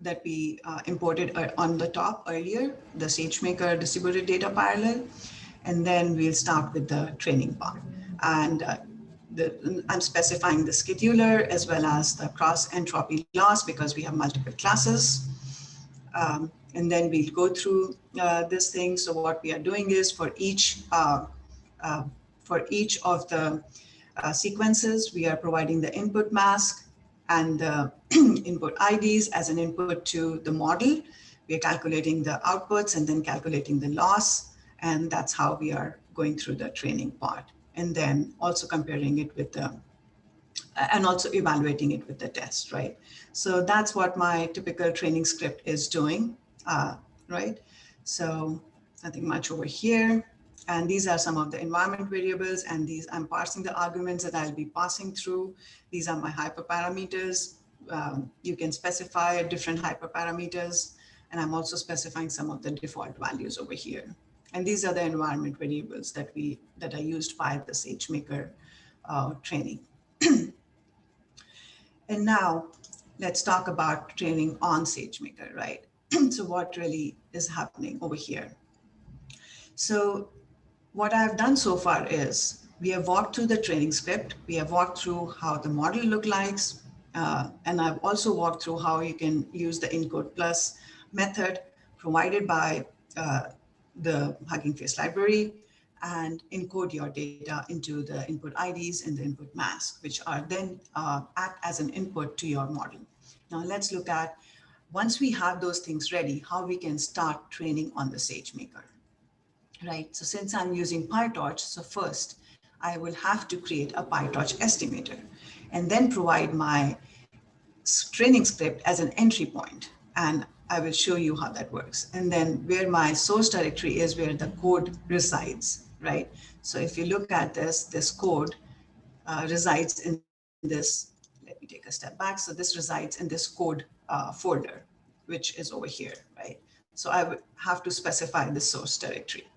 that we imported on the top earlier, the SageMaker distributed data parallel. And then we'll start with the training part. And I'm specifying the scheduler as well as the cross entropy loss, because we have multiple classes. And then we'll go through this thing. So what we are doing is for each of the sequences, we are providing the input mask and the input IDs as an input to the model. We are calculating the outputs and then calculating the loss. And that's how we are going through the training part. And then also comparing it with the, and also evaluating it with the test, right? So that's what my typical training script is doing, right? So nothing much over here. And these are some of the environment variables, and these I'm parsing the arguments that I'll be passing through. These are my hyperparameters. You can specify different hyperparameters, and I'm also specifying some of the default values over here. And these are the environment variables that are used by the SageMaker training. And now let's talk about training on SageMaker, right? So what really is happening over here? So what I've done so far is we have walked through the training script. We have walked through how the model look like. And I've also walked through how you can use the encode plus method provided by the Hugging Face library and encode your data into the input IDs and the input mask, which are then act as an input to your model. Now let's look at, once we have those things ready, how we can start training on the SageMaker, right? So since I'm using PyTorch, so first I will have to create a PyTorch estimator and then provide my training script as an entry point. And I will show you how that works. And then where my source directory is where the code resides, right? So if you look at this code resides in this, let me take a step back. So this resides in this code folder, which is over here, right? So I would have to specify the source directory.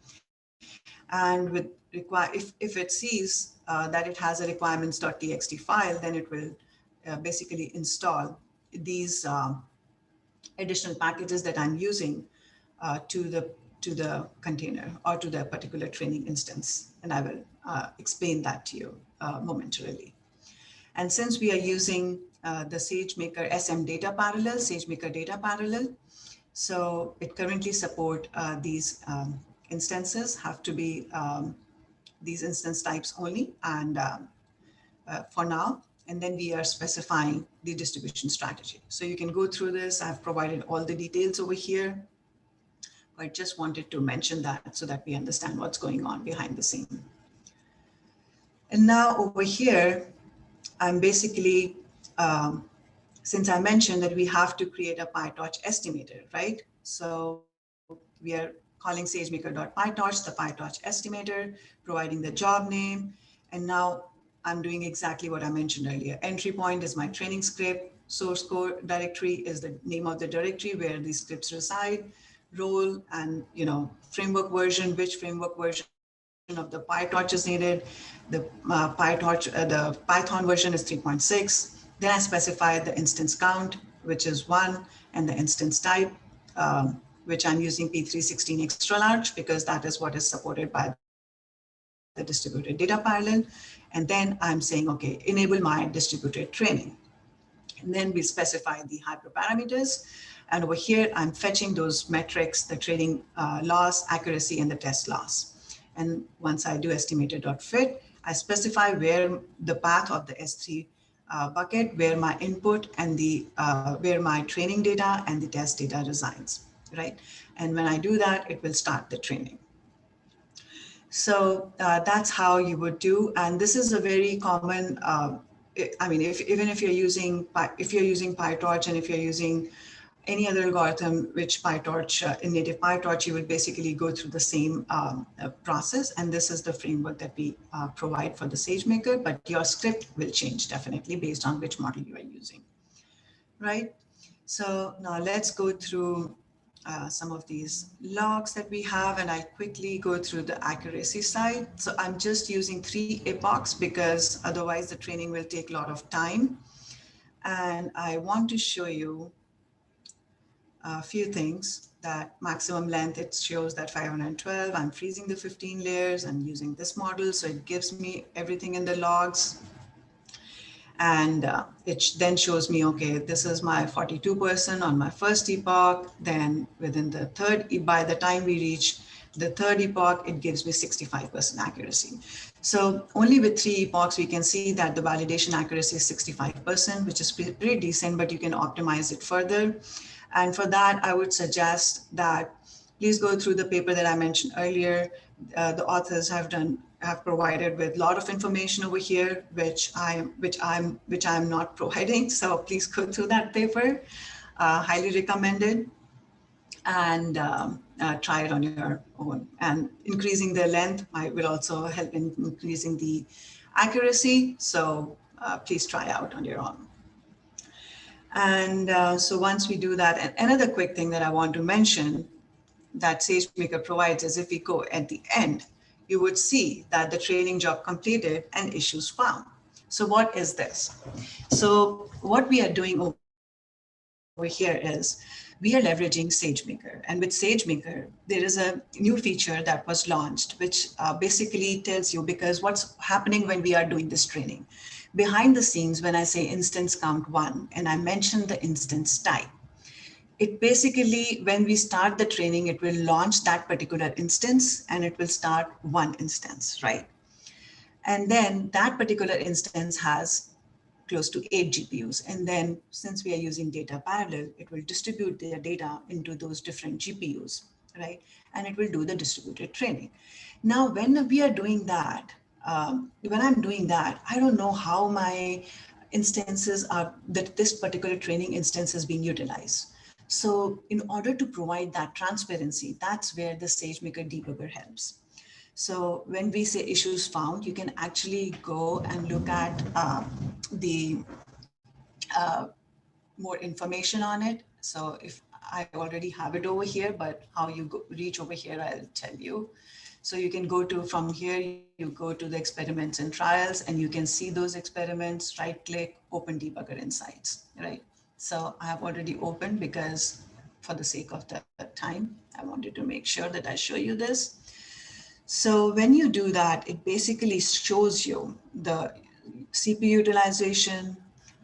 And with if it sees that it has a requirements.txt file, then it will basically install these additional packages that I'm using to the container or to the particular training instance. And I will explain that to you momentarily. And since we are using the SageMaker SM data parallel, SageMaker data parallel, so it currently support these instances have to be these instance types only, and for now. And then we are specifying the distribution strategy. So you can go through this. I've provided all the details over here. I just wanted to mention that so that we understand what's going on behind the scene. And now over here, I'm basically, since I mentioned that we have to create a PyTorch estimator, right? So we are calling SageMaker.PyTorch, the PyTorch estimator, providing the job name. And now I'm doing exactly what I mentioned earlier. Entry point is my training script. Source code directory is the name of the directory where these scripts reside. Role and framework version, which framework version of the PyTorch is needed. The the Python version is 3.6. Then I specify the instance count, which is 1, and the instance type, which I'm using P316 extra large because that is what is supported by the distributed data parallel. And then I'm saying, okay, enable my distributed training. And then we specify the hyperparameters. And over here, I'm fetching those metrics, the training loss, accuracy, and the test loss. And once I do estimator.fit, I specify where the path of the S3 bucket, where my input and the where my training data and the test data resides, right? And when I do that, it will start the training. So that's how you would do. And this is a very common, I mean, even if you're using PyTorch and if you're using any other algorithm, which PyTorch, in native PyTorch, you will basically go through the same process. And this is the framework that we provide for the SageMaker, but your script will change definitely based on which model you are using, right? So now let's go through some of these logs that we have, and I quickly go through the accuracy side. So I'm just using 3 epochs because otherwise the training will take a lot of time. And I want to show you a few things. That maximum length, it shows that 512, I'm freezing the 15 layers, I'm using this model. So it gives me everything in the logs. And it then shows me, okay, this is my 42% on my first epoch. Then within the by the time we reach the third epoch, it gives me 65% accuracy. So only with 3 epochs, we can see that the validation accuracy is 65%, which is pretty decent, but you can optimize it further. And for that, I would suggest that please go through the paper that I mentioned earlier. The authors have provided with a lot of information over here, which I'm not providing. So please go through that paper. Highly recommended, and try it on your own. And increasing the length will also help in increasing the accuracy. So please try out on your own. And so once we do that, and another quick thing that I want to mention that SageMaker provides is if we go at the end, you would see that the training job completed and issues found. So what is this? So what we are doing over here is we are leveraging SageMaker. And with SageMaker, there is a new feature that was launched, which basically tells you, because what's happening when we are doing this training. Behind the scenes, when I say instance count 1, and I mention the instance type, it basically, when we start the training, it will launch that particular instance and it will start one instance, right? And then that particular instance has close to 8 GPUs. And then since we are using data parallel, it will distribute their data into those different GPUs, right? And it will do the distributed training. Now, when we are doing that, when I'm doing that, I don't know how my instances are, that this particular training instance is being utilized. So in order to provide that transparency, that's where the SageMaker debugger helps. So when we say issues found, you can actually go and look at the more information on it. So if I already have it over here, but how you reach over here, I'll tell you. So you can go to, from here, you go to the experiments and trials, and you can see those experiments, right click, open debugger insights, right? So I have already opened because for the sake of the time, I wanted to make sure that I show you this. So when you do that, it basically shows you the CPU utilization,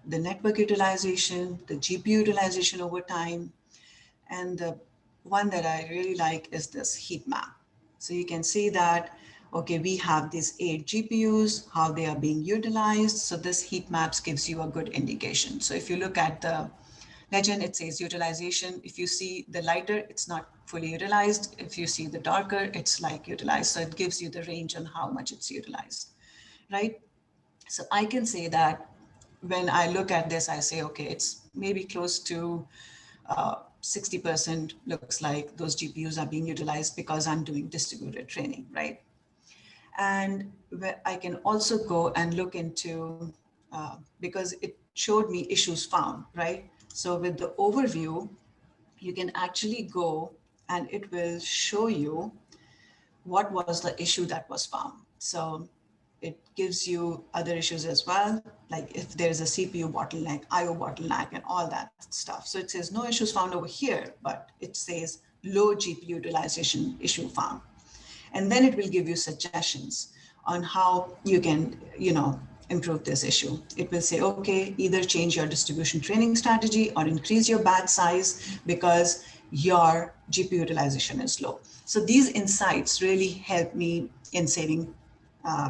the network utilization, the GPU utilization over time. And the one that I really like is this heat map. So you can see that, okay, we have these 8 GPUs, how they are being utilized. So this heat maps gives you a good indication. So if you look at the legend, it says utilization. If you see the lighter, it's not fully utilized. If you see the darker, it's like utilized. So it gives you the range on how much it's utilized, right? So I can say that when I look at this, I say, okay, it's maybe close to 60% looks like those GPUs are being utilized because I'm doing distributed training, right? And I can also go and look into, because it showed me issues found, right? So with the overview, you can actually go and it will show you what was the issue that was found. So it gives you other issues as well, like if there's a CPU bottleneck, IO bottleneck, and all that stuff. So it says no issues found over here, but it says low GPU utilization issue found. And then it will give you suggestions on how you can, improve this issue. It will say, okay, either change your distribution training strategy or increase your batch size because your GPU utilization is low. So these insights really help me in saving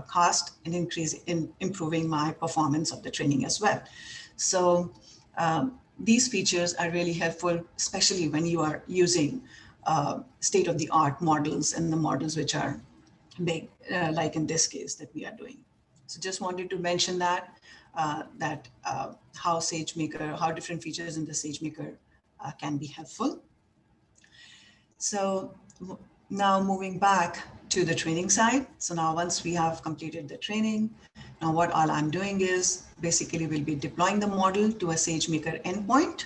cost and improving my performance of the training as well. So these features are really helpful, especially when you are using state-of-the-art models and the models which are big, like in this case that we are doing. So just wanted to mention that, how SageMaker, how different features in the SageMaker can be helpful. So now moving back to the training side. So now once we have completed the training, now what all I'm doing is basically we'll be deploying the model to a SageMaker endpoint.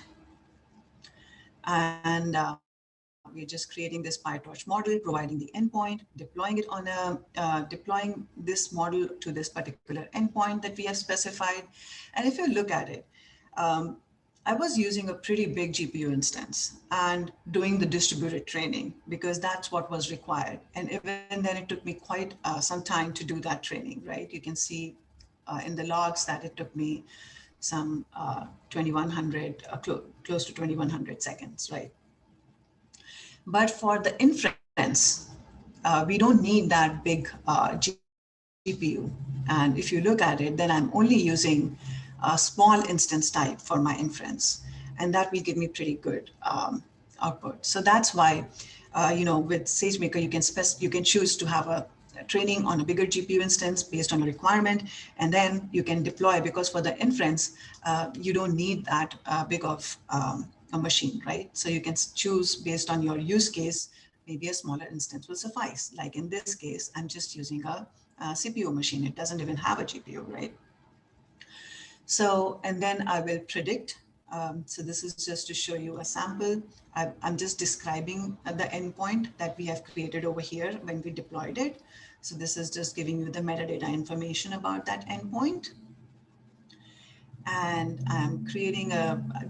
And we're just creating this PyTorch model, providing the endpoint, deploying it on deploying this model to this particular endpoint that we have specified. And if you look at it, I was using a pretty big GPU instance and doing the distributed training because that's what was required. And even then it took me quite some time to do that training, right? You can see in the logs that it took me some 2100, close to 2100 seconds, right? But for the inference, we don't need that big GPU. And if you look at it, then I'm only using a small instance type for my inference. And that will give me pretty good output. So that's why, with SageMaker, you can choose to have a training on a bigger GPU instance based on a requirement, and then you can deploy, because for the inference, you don't need that big of a machine, right? So you can choose based on your use case, maybe a smaller instance will suffice. Like in this case, I'm just using a CPU machine. It doesn't even have a GPU, right? So, and then I will predict. So this is just to show you a sample. I'm just describing the endpoint that we have created over here when we deployed it. So this is just giving you the metadata information about that endpoint. And I'm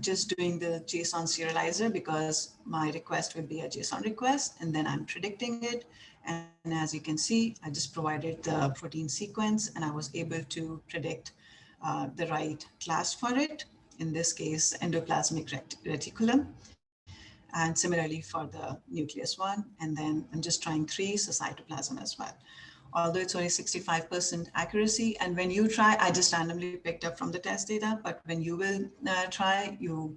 just doing the JSON serializer because my request will be a JSON request, and then I'm predicting it. And as you can see, I just provided the protein sequence and I was able to predict the right class for it. In this case, endoplasmic reticulum. And similarly for the nucleus one. And then I'm just trying 3, so cytoplasm as well. Although it's only 65% accuracy. And when you try, I just randomly picked up from the test data, but when you will try, you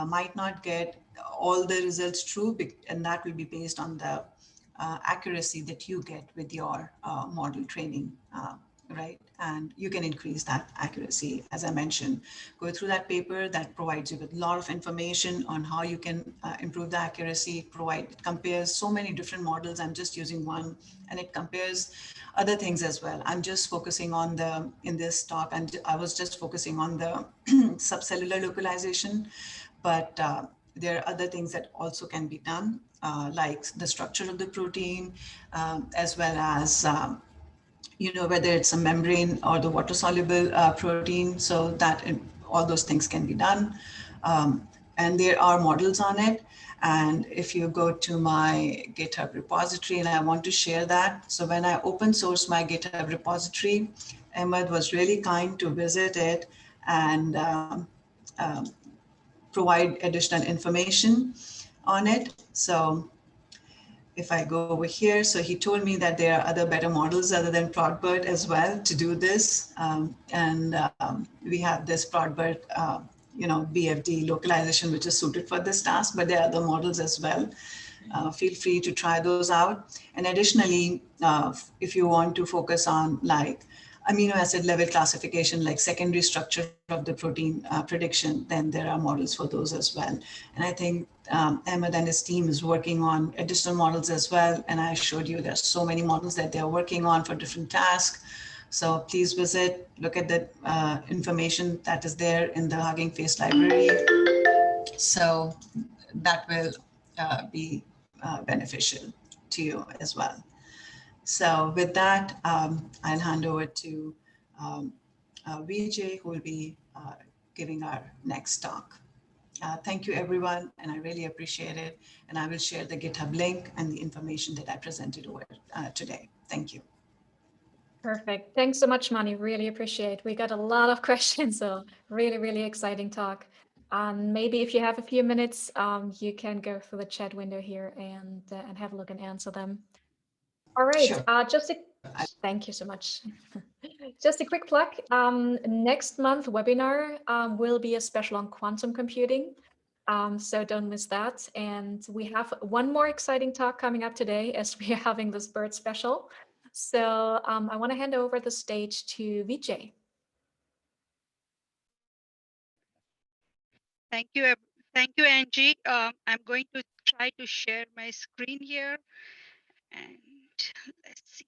might not get all the results true, and that will be based on the accuracy that you get with your model training, right? And you can increase that accuracy, as I mentioned. Go through that paper that provides you with a lot of information on how you can improve the accuracy. It compares so many different models. I'm just using one, and it compares other things as well. I'm just focusing on in this talk, and I was just focusing on the subcellular localization, but there are other things that also can be done, like the structure of the protein, as well as whether it's a membrane or the water-soluble protein, so that all those things can be done. And there are models on it. And if you go to my GitHub repository, and I want to share that. So when I open source my GitHub repository, Ahmed was really kind to visit it and provide additional information on it. So if I go over here, so he told me that there are other better models other than ProtBERT as well to do this. We have this ProtBERT, BFD localization, which is suited for this task, but there are other models as well. Feel free to try those out. And additionally, if you want to focus on like amino acid level classification, like secondary structure of the protein prediction, then there are models for those as well. And I think Ahmed and his team is working on additional models as well. And I showed you there's so many models that they're working on for different tasks. So please visit, look at the information that is there in the Hugging Face library. So that will be beneficial to you as well. So with that, I'll hand over to Vijay, who will be giving our next talk. Thank you, everyone, and I really appreciate it. And I will share the GitHub link and the information that I presented over today. Thank you. Perfect. Thanks so much, Mani. Really appreciate. We got a lot of questions, so really, really exciting talk. Maybe if you have a few minutes, you can go through the chat window here and have a look and answer them. All right. Sure. Thank you so much. Just a quick plug. Next month webinar will be a special on quantum computing. So don't miss that. And we have one more exciting talk coming up today as we are having this bird special. So I want to hand over the stage to Vijay. Thank you, Angie. I'm going to try to share my screen here, and let's see.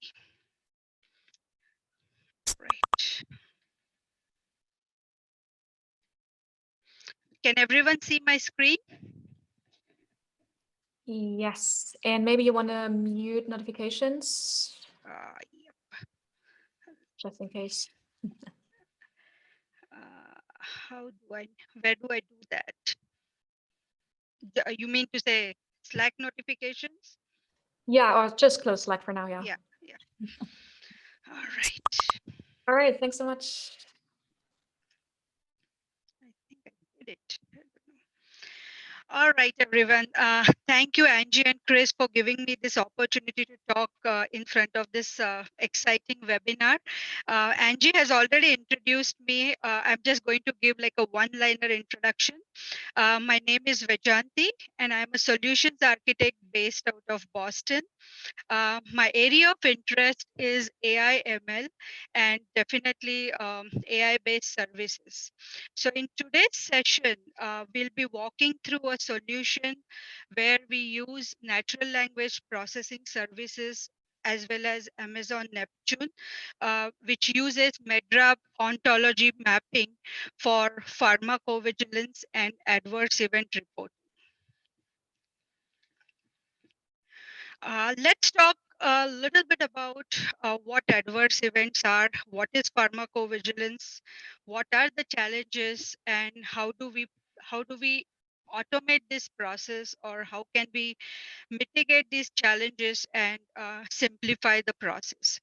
Right. Can everyone see my screen? Yes, and maybe you want to mute notifications. Yep. Just in case. Where do I do that? You mean to say Slack notifications? Yeah, or just close Slack for now, yeah. Yeah. All right. All right, thanks so much. I think I did it. All right, everyone. Thank you, Angie and Chris, for giving me this opportunity to talk in front of this exciting webinar. Angie has already introduced me. I'm just going to give like a one-liner introduction. My name is Vejanti, and I'm a solutions architect based out of Boston. My area of interest is AI ML and definitely AI-based services. So in today's session, we'll be walking through a solution where we use natural language processing services as well as Amazon Neptune, which uses MedDRA ontology mapping for pharmacovigilance and adverse event reporting. Let's talk a little bit about what adverse events are, what is pharmacovigilance, what are the challenges, and how do we automate this process, or how can we mitigate these challenges and simplify the process.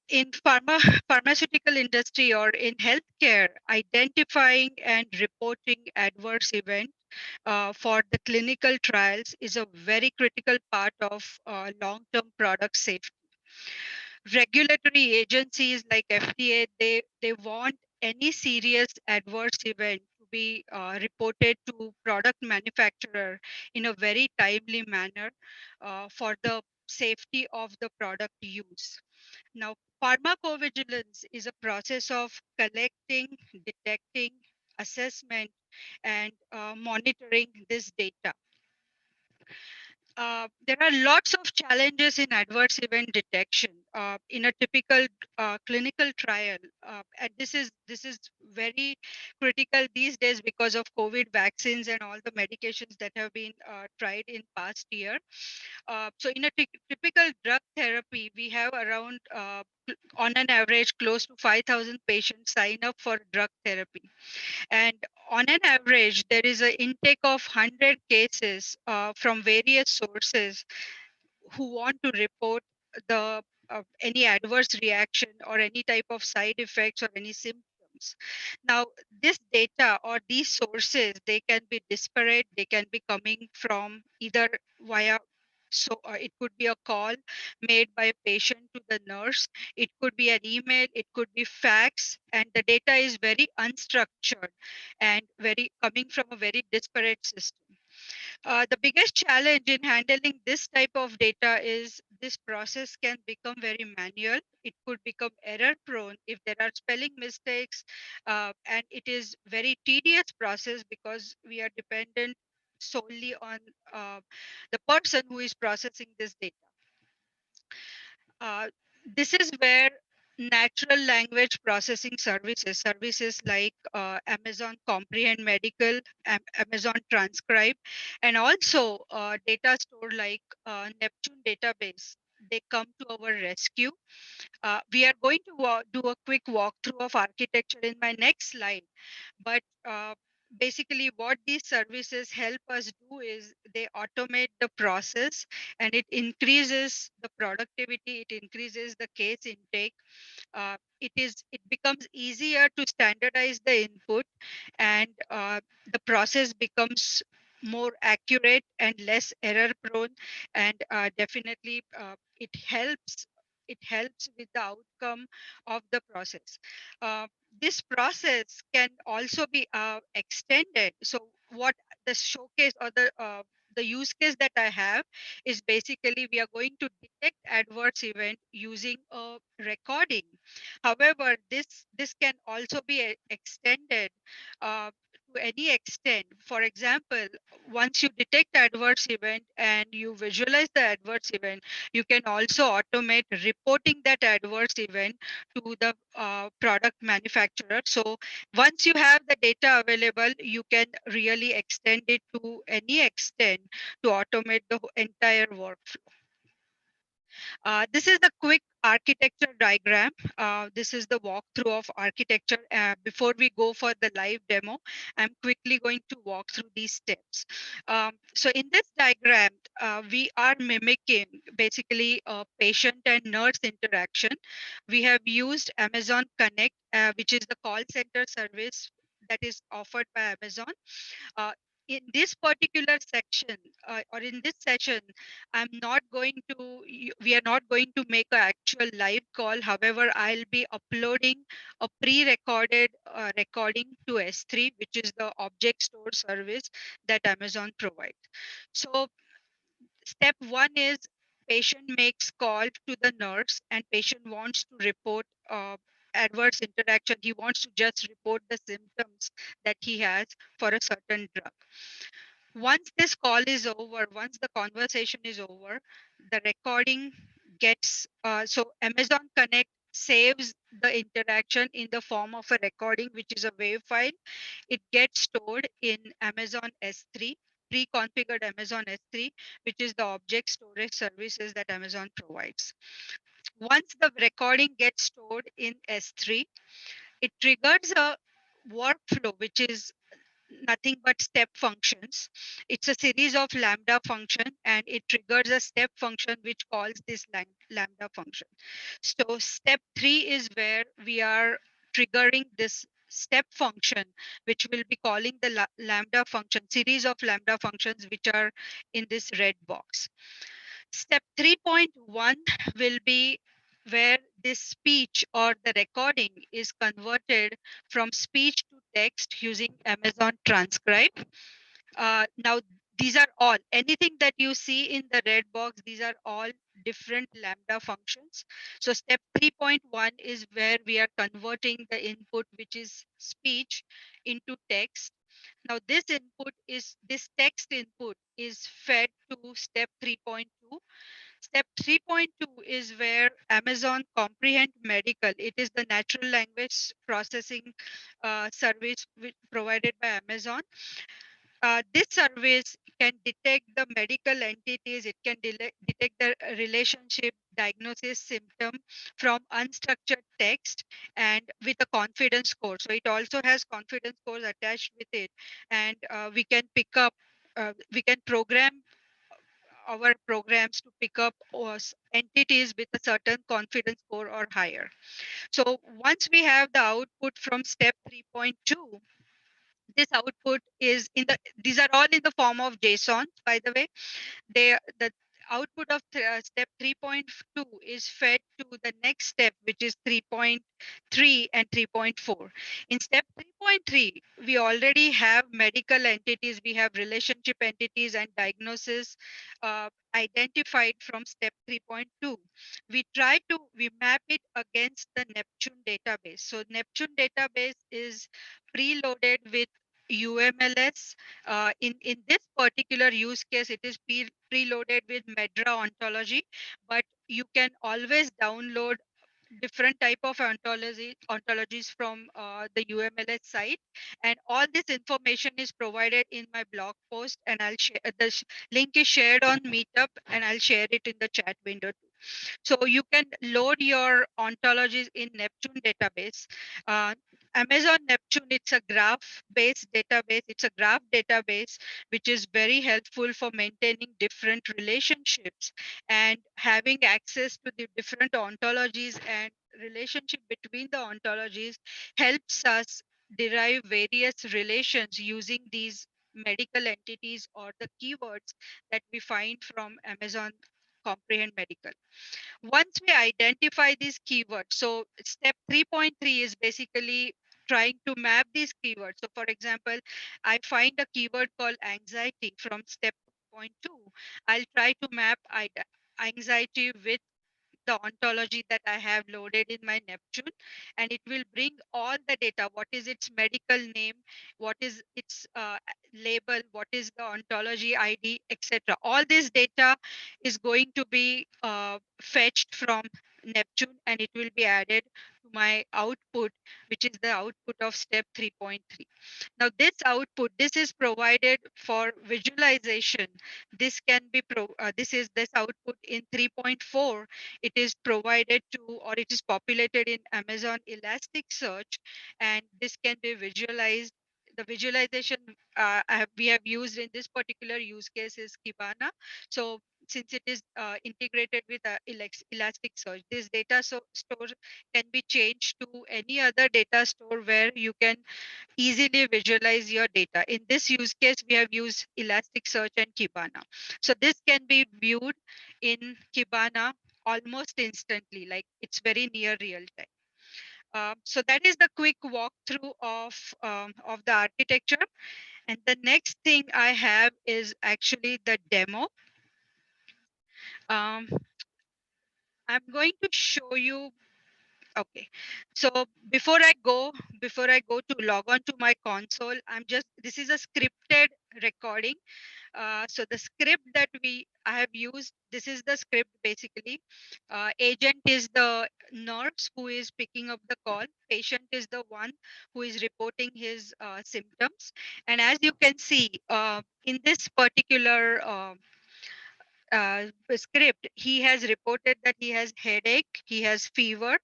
In pharmaceutical industry or in healthcare, identifying and reporting adverse event for the clinical trials is a very critical part of long-term product safety. Regulatory agencies like FDA, they want any serious adverse event to be reported to product manufacturer in a very timely manner for the safety of the product use. Now, pharmacovigilance is a process of collecting, detecting, assessment, and monitoring this data. There are lots of challenges in adverse event detection in a typical clinical trial, and this is very critical these days because of COVID vaccines and all the medications that have been tried in past year. So in a typical drug therapy, we have around on an average close to 5,000 patients sign up for drug therapy, and on an average, there is an intake of 100 cases from various sources who want to report the any adverse reaction or any type of side effects or any symptoms. Now, this data or these sources, they can be disparate. They can be coming from either via, so it could be a call made by a patient to the nurse. It could be an email. It could be fax, and the data is very unstructured and very coming from a very disparate system. The biggest challenge in handling this type of data is this process can become very manual. It could become error prone if there are spelling mistakes, and it is very tedious process because we are dependent solely on the person who is processing this data. Uh, this is where natural language processing services like Amazon Comprehend Medical, Amazon Transcribe, and also data store like Neptune database, they come to our rescue. We are going to do a quick walkthrough of architecture in my next slide, but basically what these services help us do is they automate the process, and it increases the productivity, it increases the case intake. It becomes easier to standardize the input, and the process becomes more accurate and less error prone, and definitely it helps with the outcome of the process. Uh, this process can also be extended. So what the showcase or the use case that I have is basically we are going to detect adverse event using a recording. However, this can also be extended to any extent. For example, once you detect adverse event and you visualize the adverse event, you can also automate reporting that adverse event to the product manufacturer. So once you have the data available, you can really extend it to any extent to automate the entire workflow. This is the quick architecture diagram. This is the walkthrough of architecture. Before we go for the live demo, I'm quickly going to walk through these steps. So in this diagram, we are mimicking basically a patient and nurse interaction. We have used Amazon Connect, which is the call center service that is offered by Amazon. Uh, in this particular section or in this session, we are not going to make an actual live call. However, I'll be uploading a pre-recorded recording to S3, which is the object store service that Amazon provides. So step one is patient makes call to the nurse, and patient wants to report adverse interaction. He wants to just report the symptoms that he has for a certain drug. Once this call is over, once the conversation is over, the recording gets, so Amazon Connect saves the interaction in the form of a recording, which is a WAV file. It gets stored in Amazon S3. pre-configured Amazon S3, which is the object storage services that Amazon provides. Once the recording gets stored in S3, it triggers a workflow, which is nothing but step functions. It's a series of lambda function, and it triggers a step function which calls this lambda function. So step 3 is where we are triggering this step function, which will be calling the lambda function, series of lambda functions which are in this red box. Step 3.1 will be where this speech or the recording is converted from speech to text using Amazon Transcribe. Now, these are all, anything that you see in the red box, these are all different lambda functions. So step 3.1 is where we are converting the input, which is speech, into text. Now this text input is fed to step 3.2. Step 3.2 is where Amazon Comprehend Medical, it is the natural language processing service provided by Amazon. This service can detect the medical entities, it can detect the relationship, diagnosis, symptom from unstructured text and with a confidence score. So it also has confidence scores attached with it, and we can pick up, we can program our programs to pick up entities with a certain confidence score or higher. So once we have the output from step 3.2, this output is in the, these are all in the form of JSON, by the way. The output of step 3.2 is fed to the next step, which is 3.3 and 3.4. In step 3.3, we already have medical entities, we have relationship entities and diagnosis identified from step 3.2. We map it against the Neptune database. So Neptune database is preloaded with UMLS. In this particular use case, it is preloaded with MedDRA ontology, but you can always download different type of ontologies from the UMLS site, and all this information is provided in my blog post, and I'll share link is shared on Meetup, and I'll share it in the chat window too. So you can load your ontologies in Neptune database. Uh, Amazon Neptune, it's a graph-based database. It's a graph database, which is very helpful for maintaining different relationships and having access to the different ontologies and relationship between the ontologies helps us derive various relations using these medical entities or the keywords that we find from Amazon Comprehend Medical. Once we identify these keywords, so step 3.3 is basically trying to map these keywords. So for example, I find a keyword called anxiety from step 2.2. I'll try to map anxiety with the ontology that I have loaded in my Neptune, and it will bring all the data. What is its medical name? What is its label? What is the ontology ID, etc. All this data is going to be fetched from Neptune, and it will be added to my output, which is the output of step 3.3. Now this output, this is provided for visualization. This can be this output in 3.4. It is provided to, or it is populated in Amazon Elasticsearch, and this can be visualized. The visualization we have used in this particular use case is Kibana. So since it is integrated with Elasticsearch, this data store can be changed to any other data store where you can easily visualize your data. In this use case, we have used Elasticsearch and Kibana. So this can be viewed in Kibana almost instantly, like it's very near real time. So that is the quick walkthrough of the architecture. And the next thing I have is actually the demo. Um, I'm going to show you. Okay, so before I go to log on to my console, this is a scripted recording. So the script that I have used, this is the script basically. Agent is the nurse who is picking up the call. Patient is the one who is reporting his symptoms. And as you can see, in this particular script, he has reported that he has headache, he has fever,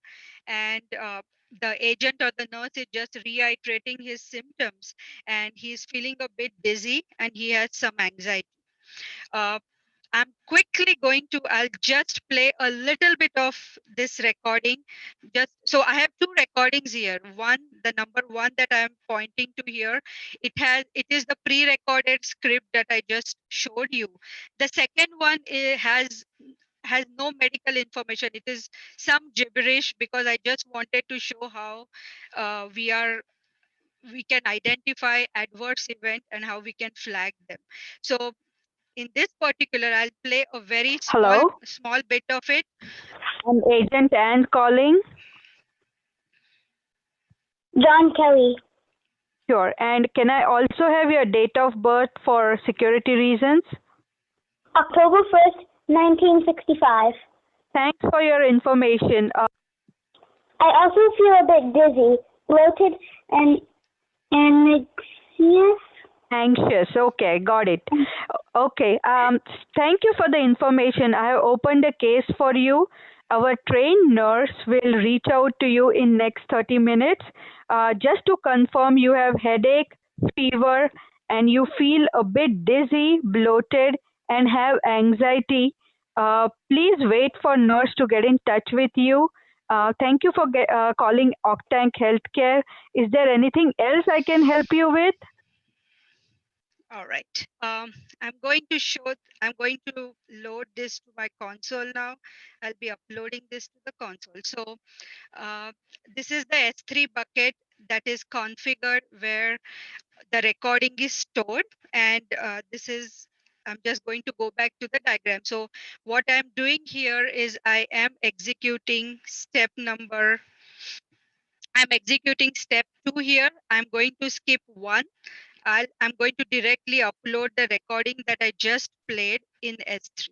and the agent or the nurse is just reiterating his symptoms, and he's feeling a bit dizzy and he has some anxiety. Uh, I'm quickly going to, I'll just play a little bit of this recording. Just so I have two recordings here. One, the number one that I'm pointing to here, it is the pre-recorded script that I just showed you. The second one has no medical information. It is some gibberish because I just wanted to show how we can identify adverse event and how we can flag them. So in this particular, I'll play a very Hello, small bit of it. I'm Agent Ann calling. John Kelly, Sure. And can I also have your date of birth for security reasons? October 1st, 1965. Thanks for your information. I also feel a bit dizzy, bloated, and anxious. Anxious. Okay, got it. Okay. Thank you for the information. I have opened a case for you. Our trained nurse will reach out to you in next 30 minutes. Just to confirm, you have headache, fever, and you feel a bit dizzy, bloated, and have anxiety. Please wait for nurse to get in touch with you. Thank you for calling Octank Healthcare. Is there anything else I can help you with? All right. I'm going to load this to my console now. I'll be uploading this to the console. So this is the S3 bucket that is configured where the recording is stored. And I'm just going to go back to the diagram. So what I'm doing here is I'm executing step 2 here. I'm going to skip 1. I'm going to directly upload the recording that I just played in S3.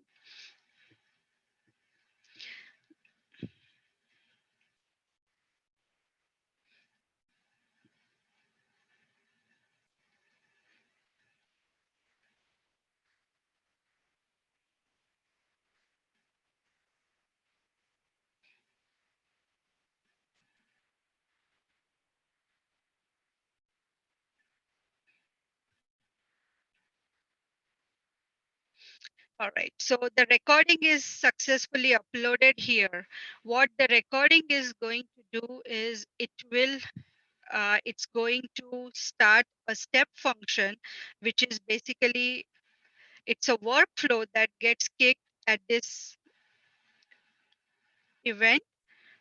All right, so the recording is successfully uploaded here. What the recording is going to do is it's going to start a step function, which is basically, it's a workflow that gets kicked at this event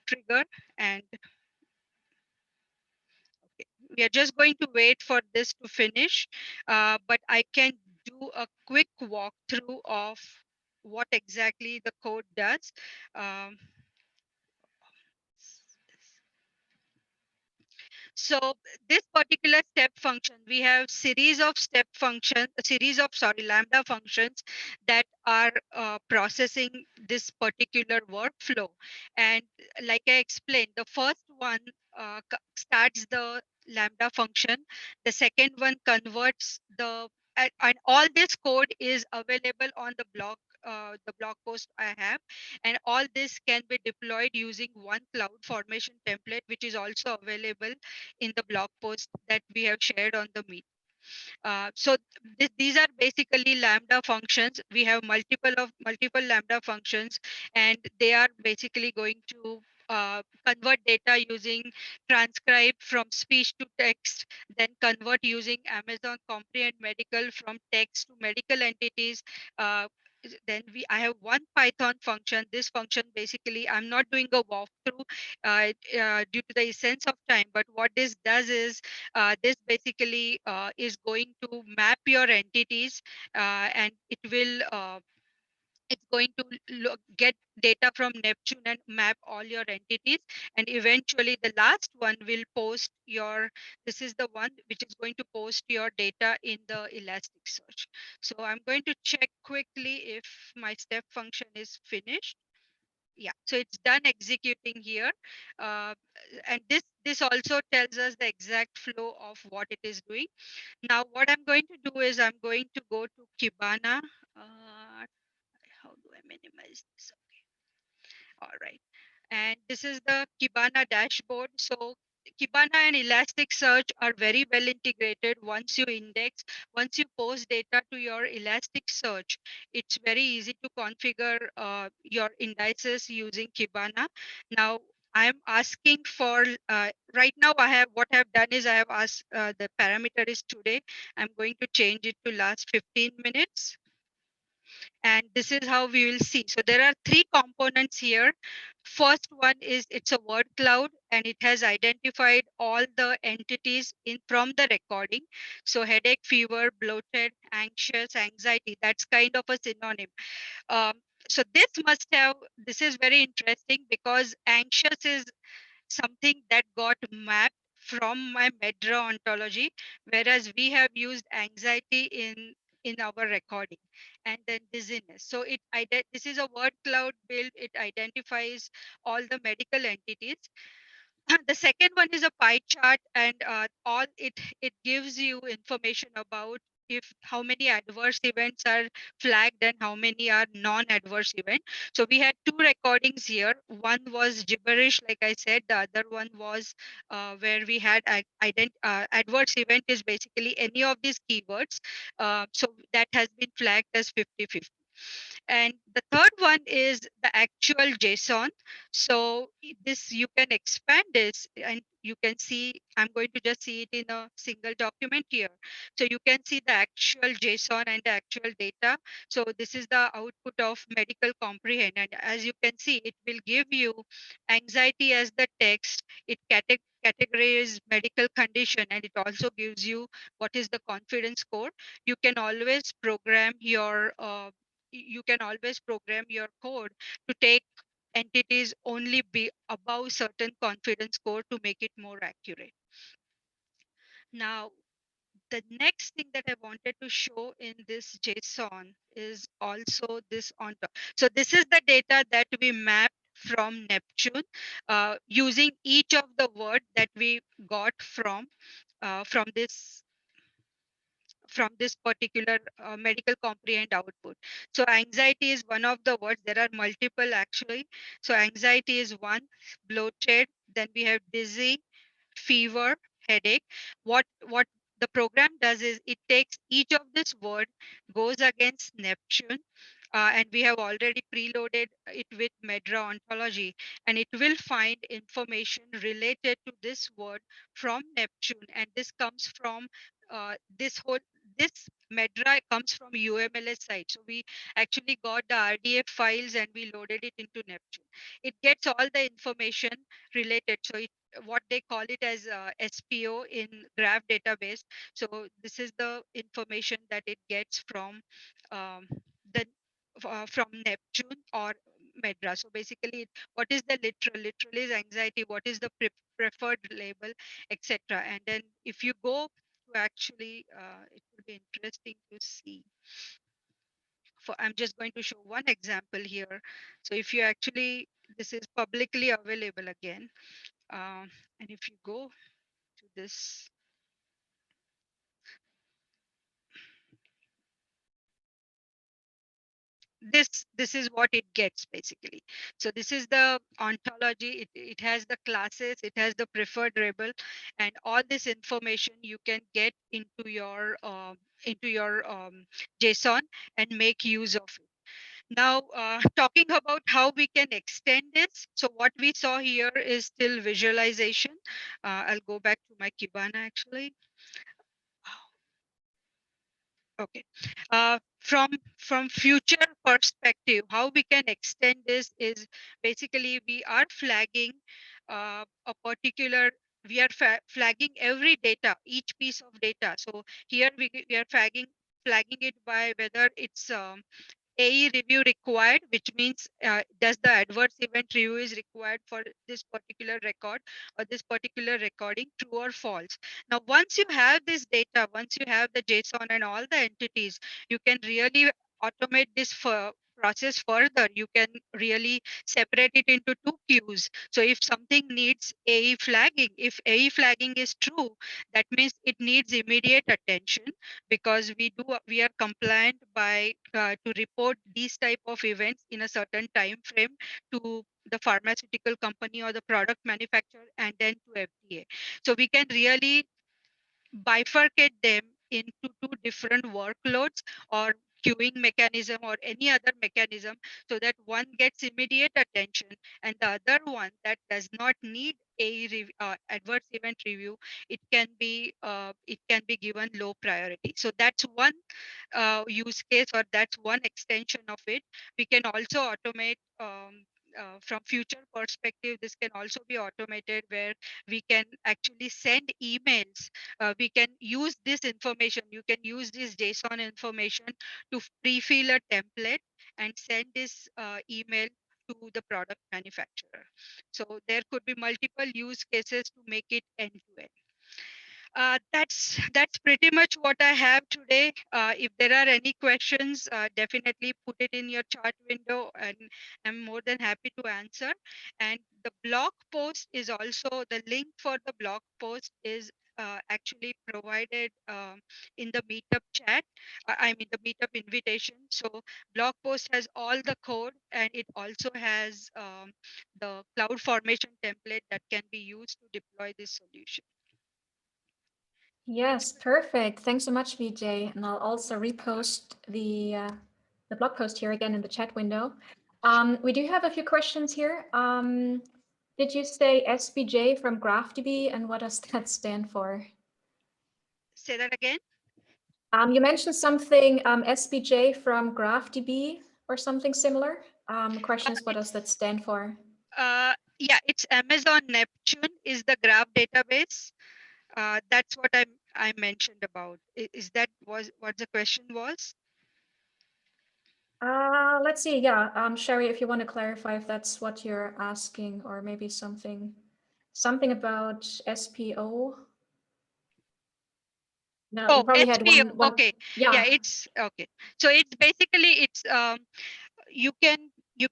trigger. And we are just going to wait for this to finish, but I can do a quick walkthrough of what exactly the code does. So this particular step function, we have series of lambda functions that are processing this particular workflow. And like I explained, the first one starts the lambda function. The second one converts and all this code is available on the blog post I have, and all this can be deployed using one cloud formation template, which is also available in the blog post that we have shared on the Meet. So these are basically lambda functions. We have multiple lambda functions, and they are basically going to convert data using transcribe from speech to text, then convert using Amazon Comprehend Medical from text to medical entities. Then I have one Python function. This function basically, I'm not doing a walkthrough due to the essence of time, but what this does is this basically is going to map your entities, and it will it's going to get data from Neptune and map all your entities. And eventually the last one will post your, this is the one which is going to post your data in the Elasticsearch. So I'm going to check quickly if my step function is finished. Yeah, so it's done executing here. Uh, and this also tells us the exact flow of what it is doing. Now, what I'm going to do is I'm going to go to Kibana. How do I minimize this? All right. And this is the Kibana dashboard. So Kibana and Elasticsearch are very well integrated. Once you index, once you post data to your Elasticsearch, it's very easy to configure your indices using Kibana. Now, I'm asking for, right now what I've done is I have asked the parameter is today. I'm going to change it to last 15 minutes. And this is how we will see. So there are three components here. First one is it's a word cloud, and it has identified all the entities in from the recording. So headache, fever, bloated, anxious, anxiety, that's kind of a synonym. Um, so this is very interesting because anxious is something that got mapped from my MedDRA ontology, whereas we have used anxiety in our recording, and then dizziness. So this is a word cloud build. It identifies all the medical entities. The second one is a pie chart, and all it gives you information about if how many adverse events are flagged and how many are non-adverse event. So we had two recordings here. One was gibberish, like I said. The other one was where we had adverse event is basically any of these keywords. So that has been flagged as 50-50. And the third one is the actual JSON. So this you can expand this and you can see, I'm going to just see it in a single document here. So you can see the actual JSON and the actual data. So this is the output of medical comprehend. And as you can see, it will give you anxiety as the text. It categorizes medical condition, and it also gives you what is the confidence score. You can always program your code to take entities only be above certain confidence score to make it more accurate. Now, the next thing that I wanted to show in this JSON is also this on top. So this is the data that we mapped from Neptune using each of the word that we got from this particular medical comprehend output. So anxiety is one of the words. There are multiple actually. So anxiety is one, bloated, then we have dizzy, fever, headache. What the program does is it takes each of this word, goes against Neptune, and we have already preloaded it with MedDRA ontology, and it will find information related to this word from Neptune, and this comes from this MedDRA comes from UMLS site. So we actually got the RDF files and we loaded it into Neptune. It gets all the information related. So what they call it as SPO in graph database. So this is the information that it gets the from Neptune or MedDRA. So basically, what is the literal? Literal is anxiety. What is the preferred label, etc. And then if you go to actually, it will be interesting to see. I'm just going to show one example here. So if you actually, this is publicly available again. And if you go to this is what it gets basically. So this is the ontology. It has the classes, it has the preferred label, and all this information you can get into your JSON and make use of it. Now, talking about how we can extend this. So what we saw here is still visualization. I'll go back to my Kibana actually. Okay. From future perspective, how we can extend this is basically we are flagging a particular. We are flagging every data, each piece of data. So here we are flagging it by whether it's AE review required, which means does the adverse event review is required for this particular record or this particular recording, true or false. Now, once you have this data, once you have the JSON and all the entities, you can really automate this process further. You can really separate it into two queues. So if something needs AE flagging, if AE flagging is true, that means it needs immediate attention, because we are compliant by to report these type of events in a certain time frame to the pharmaceutical company or the product manufacturer and then to FDA. So we can really bifurcate them into two different workloads or queuing mechanism or any other mechanism, so that one gets immediate attention and the other one that does not need a adverse event review, it can be given low priority. So that's one use case, or that's one extension of it. We can also automate from future perspective. This can also be automated where we can actually send emails. We can use this information. You can use this JSON information to pre-fill a template and send this email to the product manufacturer. So there could be multiple use cases to make it end-to-end. That's pretty much what I have today. If there are any questions, definitely put it in your chat window, and I'm more than happy to answer. And the blog post is also, the link for the blog post is actually provided in the meetup chat. I mean the meetup invitation. So blog post has all the code, and it also has the cloud formation template that can be used to deploy this solution. Yes, perfect. Thanks so much, Vijay. And I'll also repost the blog post here again in the chat window. We do have a few questions here. Did you say SVJ from GraphDB, and what does that stand for? Say that again. You mentioned something SVJ from GraphDB or something similar. The question is, what does that stand for? Yeah, it's Amazon Neptune is the graph database. That's what I mentioned about. Is that was what the question was? Let's see. Yeah, Sherry, if you want to clarify if that's what you're asking, or maybe something about SPO. No, you Oh, probably had SPO. one. Okay. Yeah. Yeah, it's okay. So it's basically you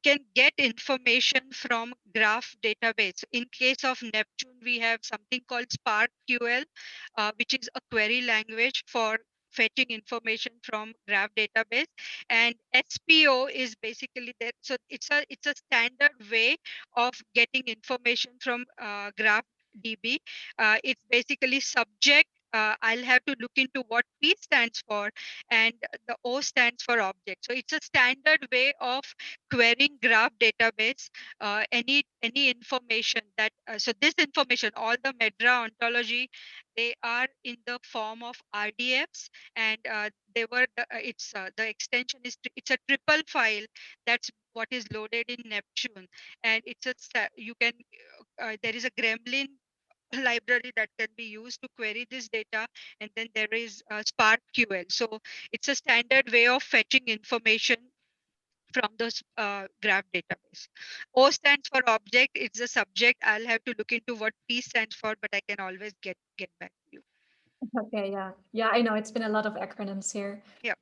can get information from graph database. In case of Neptune, we have something called SparkQL, which is a query language for fetching information from graph database, and SPO is basically that. So it's a standard way of getting information from graph DB. It's basically subject. I'll have to look into what P stands for, and the O stands for object. So it's a standard way of querying graph database. Any information that so this information, all the MedDRA ontology, they are in the form of RDFs, and they were the extension is it's a triple file. That's what is loaded in Neptune, and you can there is a Gremlin library that can be used to query this data, and then there is SparkQL. So it's a standard way of fetching information from the graph database. O stands for object. It's the subject. I'll have to look into what P stands for, but I can always get back to you. Okay. Yeah. I know it's been a lot of acronyms here. Yeah.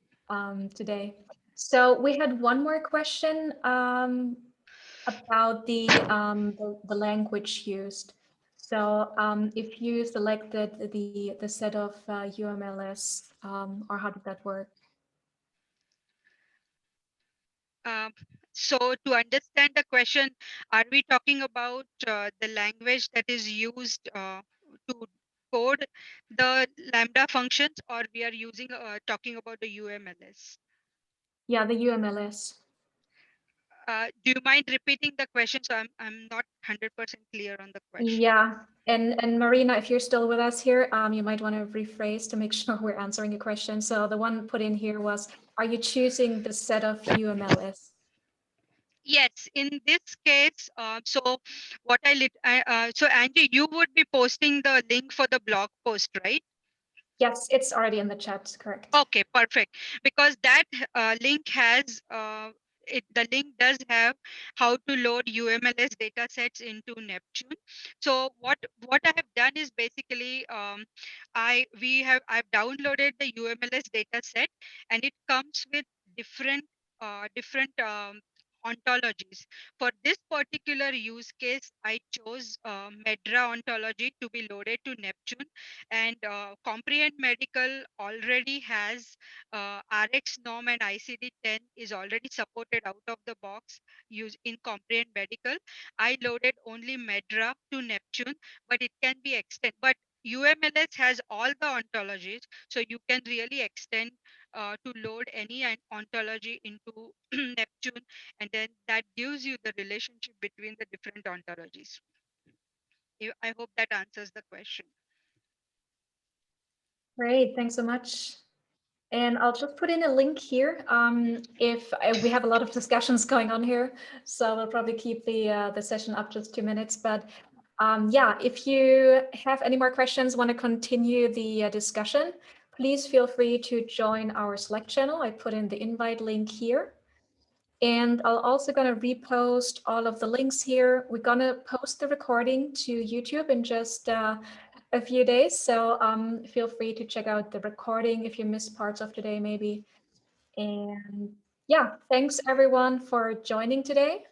Today. So we had one more question about the language used. So if you selected the set of UMLS, or how did that work? So to understand the question, are we talking about the language that is used to code the Lambda functions, or we are using talking about the UMLS? Yeah, the UMLS. Do you mind repeating the question? So I'm not 100% clear on the question. Yeah, and Marina, if you're still with us here, you might want to rephrase to make sure we're answering your question. So the one put in here was, are you choosing the set of UMLS? Yes, in this case, so so Angie, you would be posting the link for the blog post, right? Yes, it's already in the chat, correct. Okay, perfect. Because that link has the link does have how to load UMLS data sets into Neptune. So what I have done is basically I've downloaded the UMLS data set, and it comes with different ontologies. For this particular use case, I chose MedDRA ontology to be loaded to Neptune, and Comprehend Medical already has RX norm, and ICD-10 is already supported out of the box use in Comprehend Medical. I loaded only MedDRA to Neptune, but it can be extended. But UMLS has all the ontologies, so you can really extend to load any ontology into Neptune, and then that gives you the relationship between the different ontologies. I hope that answers the question. Great, thanks so much. And I'll just put in a link here. If we have a lot of discussions going on here, so we'll probably keep the session up just 2 minutes. But yeah, if you have any more questions, want to continue the discussion, please feel free to join our Slack channel. I put in the invite link here. And I'll also going to repost all of the links here. We're going to post the recording to YouTube in just a few days. So feel free to check out the recording if you missed parts of today, maybe. And yeah, thanks everyone for joining today.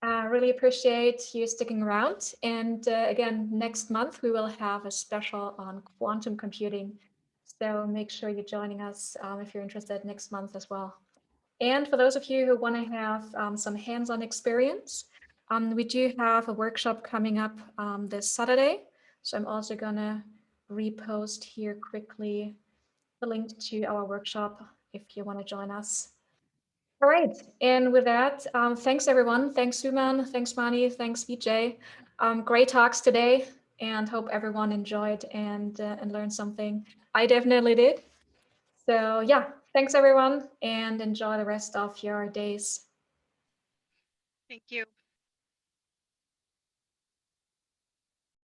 Really appreciate you sticking around. And again, next month, we will have a special on quantum computing. So make sure you're joining us if you're interested next month as well. And for those of you who want to have some hands-on experience, we do have a workshop coming up this Saturday. So I'm also going to repost here quickly the link to our workshop if you want to join us. All right. And with that, thanks, everyone. Thanks, Suman. Thanks, Mani. Thanks, Vijay. Great talks today, and hope everyone enjoyed and learned something. I definitely did. So yeah, thanks everyone, and enjoy the rest of your days. Thank you.